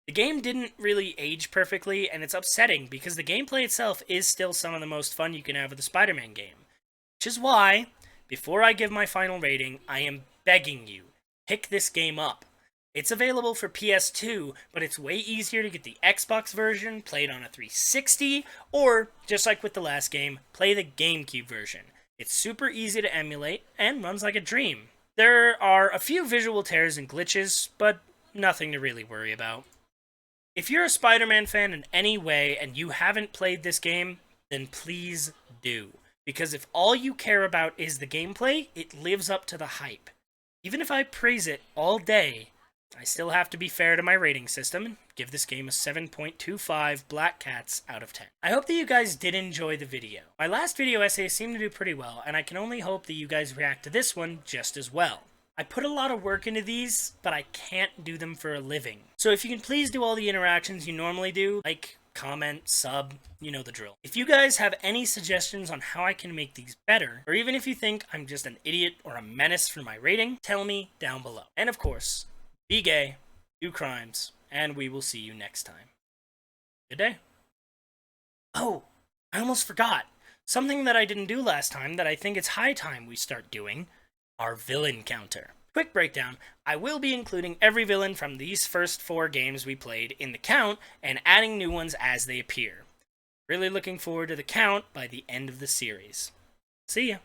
The game didn't really age perfectly, and it's upsetting because the gameplay itself is still some of the most fun you can have with a Spider-Man game. Which is why, before I give my final rating, I am begging you, pick this game up. It's available for PS2, but it's way easier to get the Xbox version, play it on a 360, or, just like with the last game, play the GameCube version. It's super easy to emulate, and runs like a dream. There are a few visual tears and glitches, but nothing to really worry about. If you're a Spider-Man fan in any way and you haven't played this game, then please do. Because if all you care about is the gameplay, it lives up to the hype. Even if I praise it all day, I still have to be fair to my rating system and give this game a 7.25 black cats out of 10. I hope that you guys did enjoy the video. My last video essay seemed to do pretty well, and I can only hope that you guys react to this one just as well. I put a lot of work into these, but I can't do them for a living. So if you can please do all the interactions you normally do, like, comment, sub, you know the drill. If you guys have any suggestions on how I can make these better, or even if you think I'm just an idiot or a menace for my rating, tell me down below. And of course, be gay, do crimes, and we will see you next time. Good day. Oh, I almost forgot. Something that I didn't do last time that I think it's high time we start doing, our villain counter. Quick breakdown, I will be including every villain from these first 4 games we played in the count and adding new ones as they appear. Really looking forward to the count by the end of the series. See ya.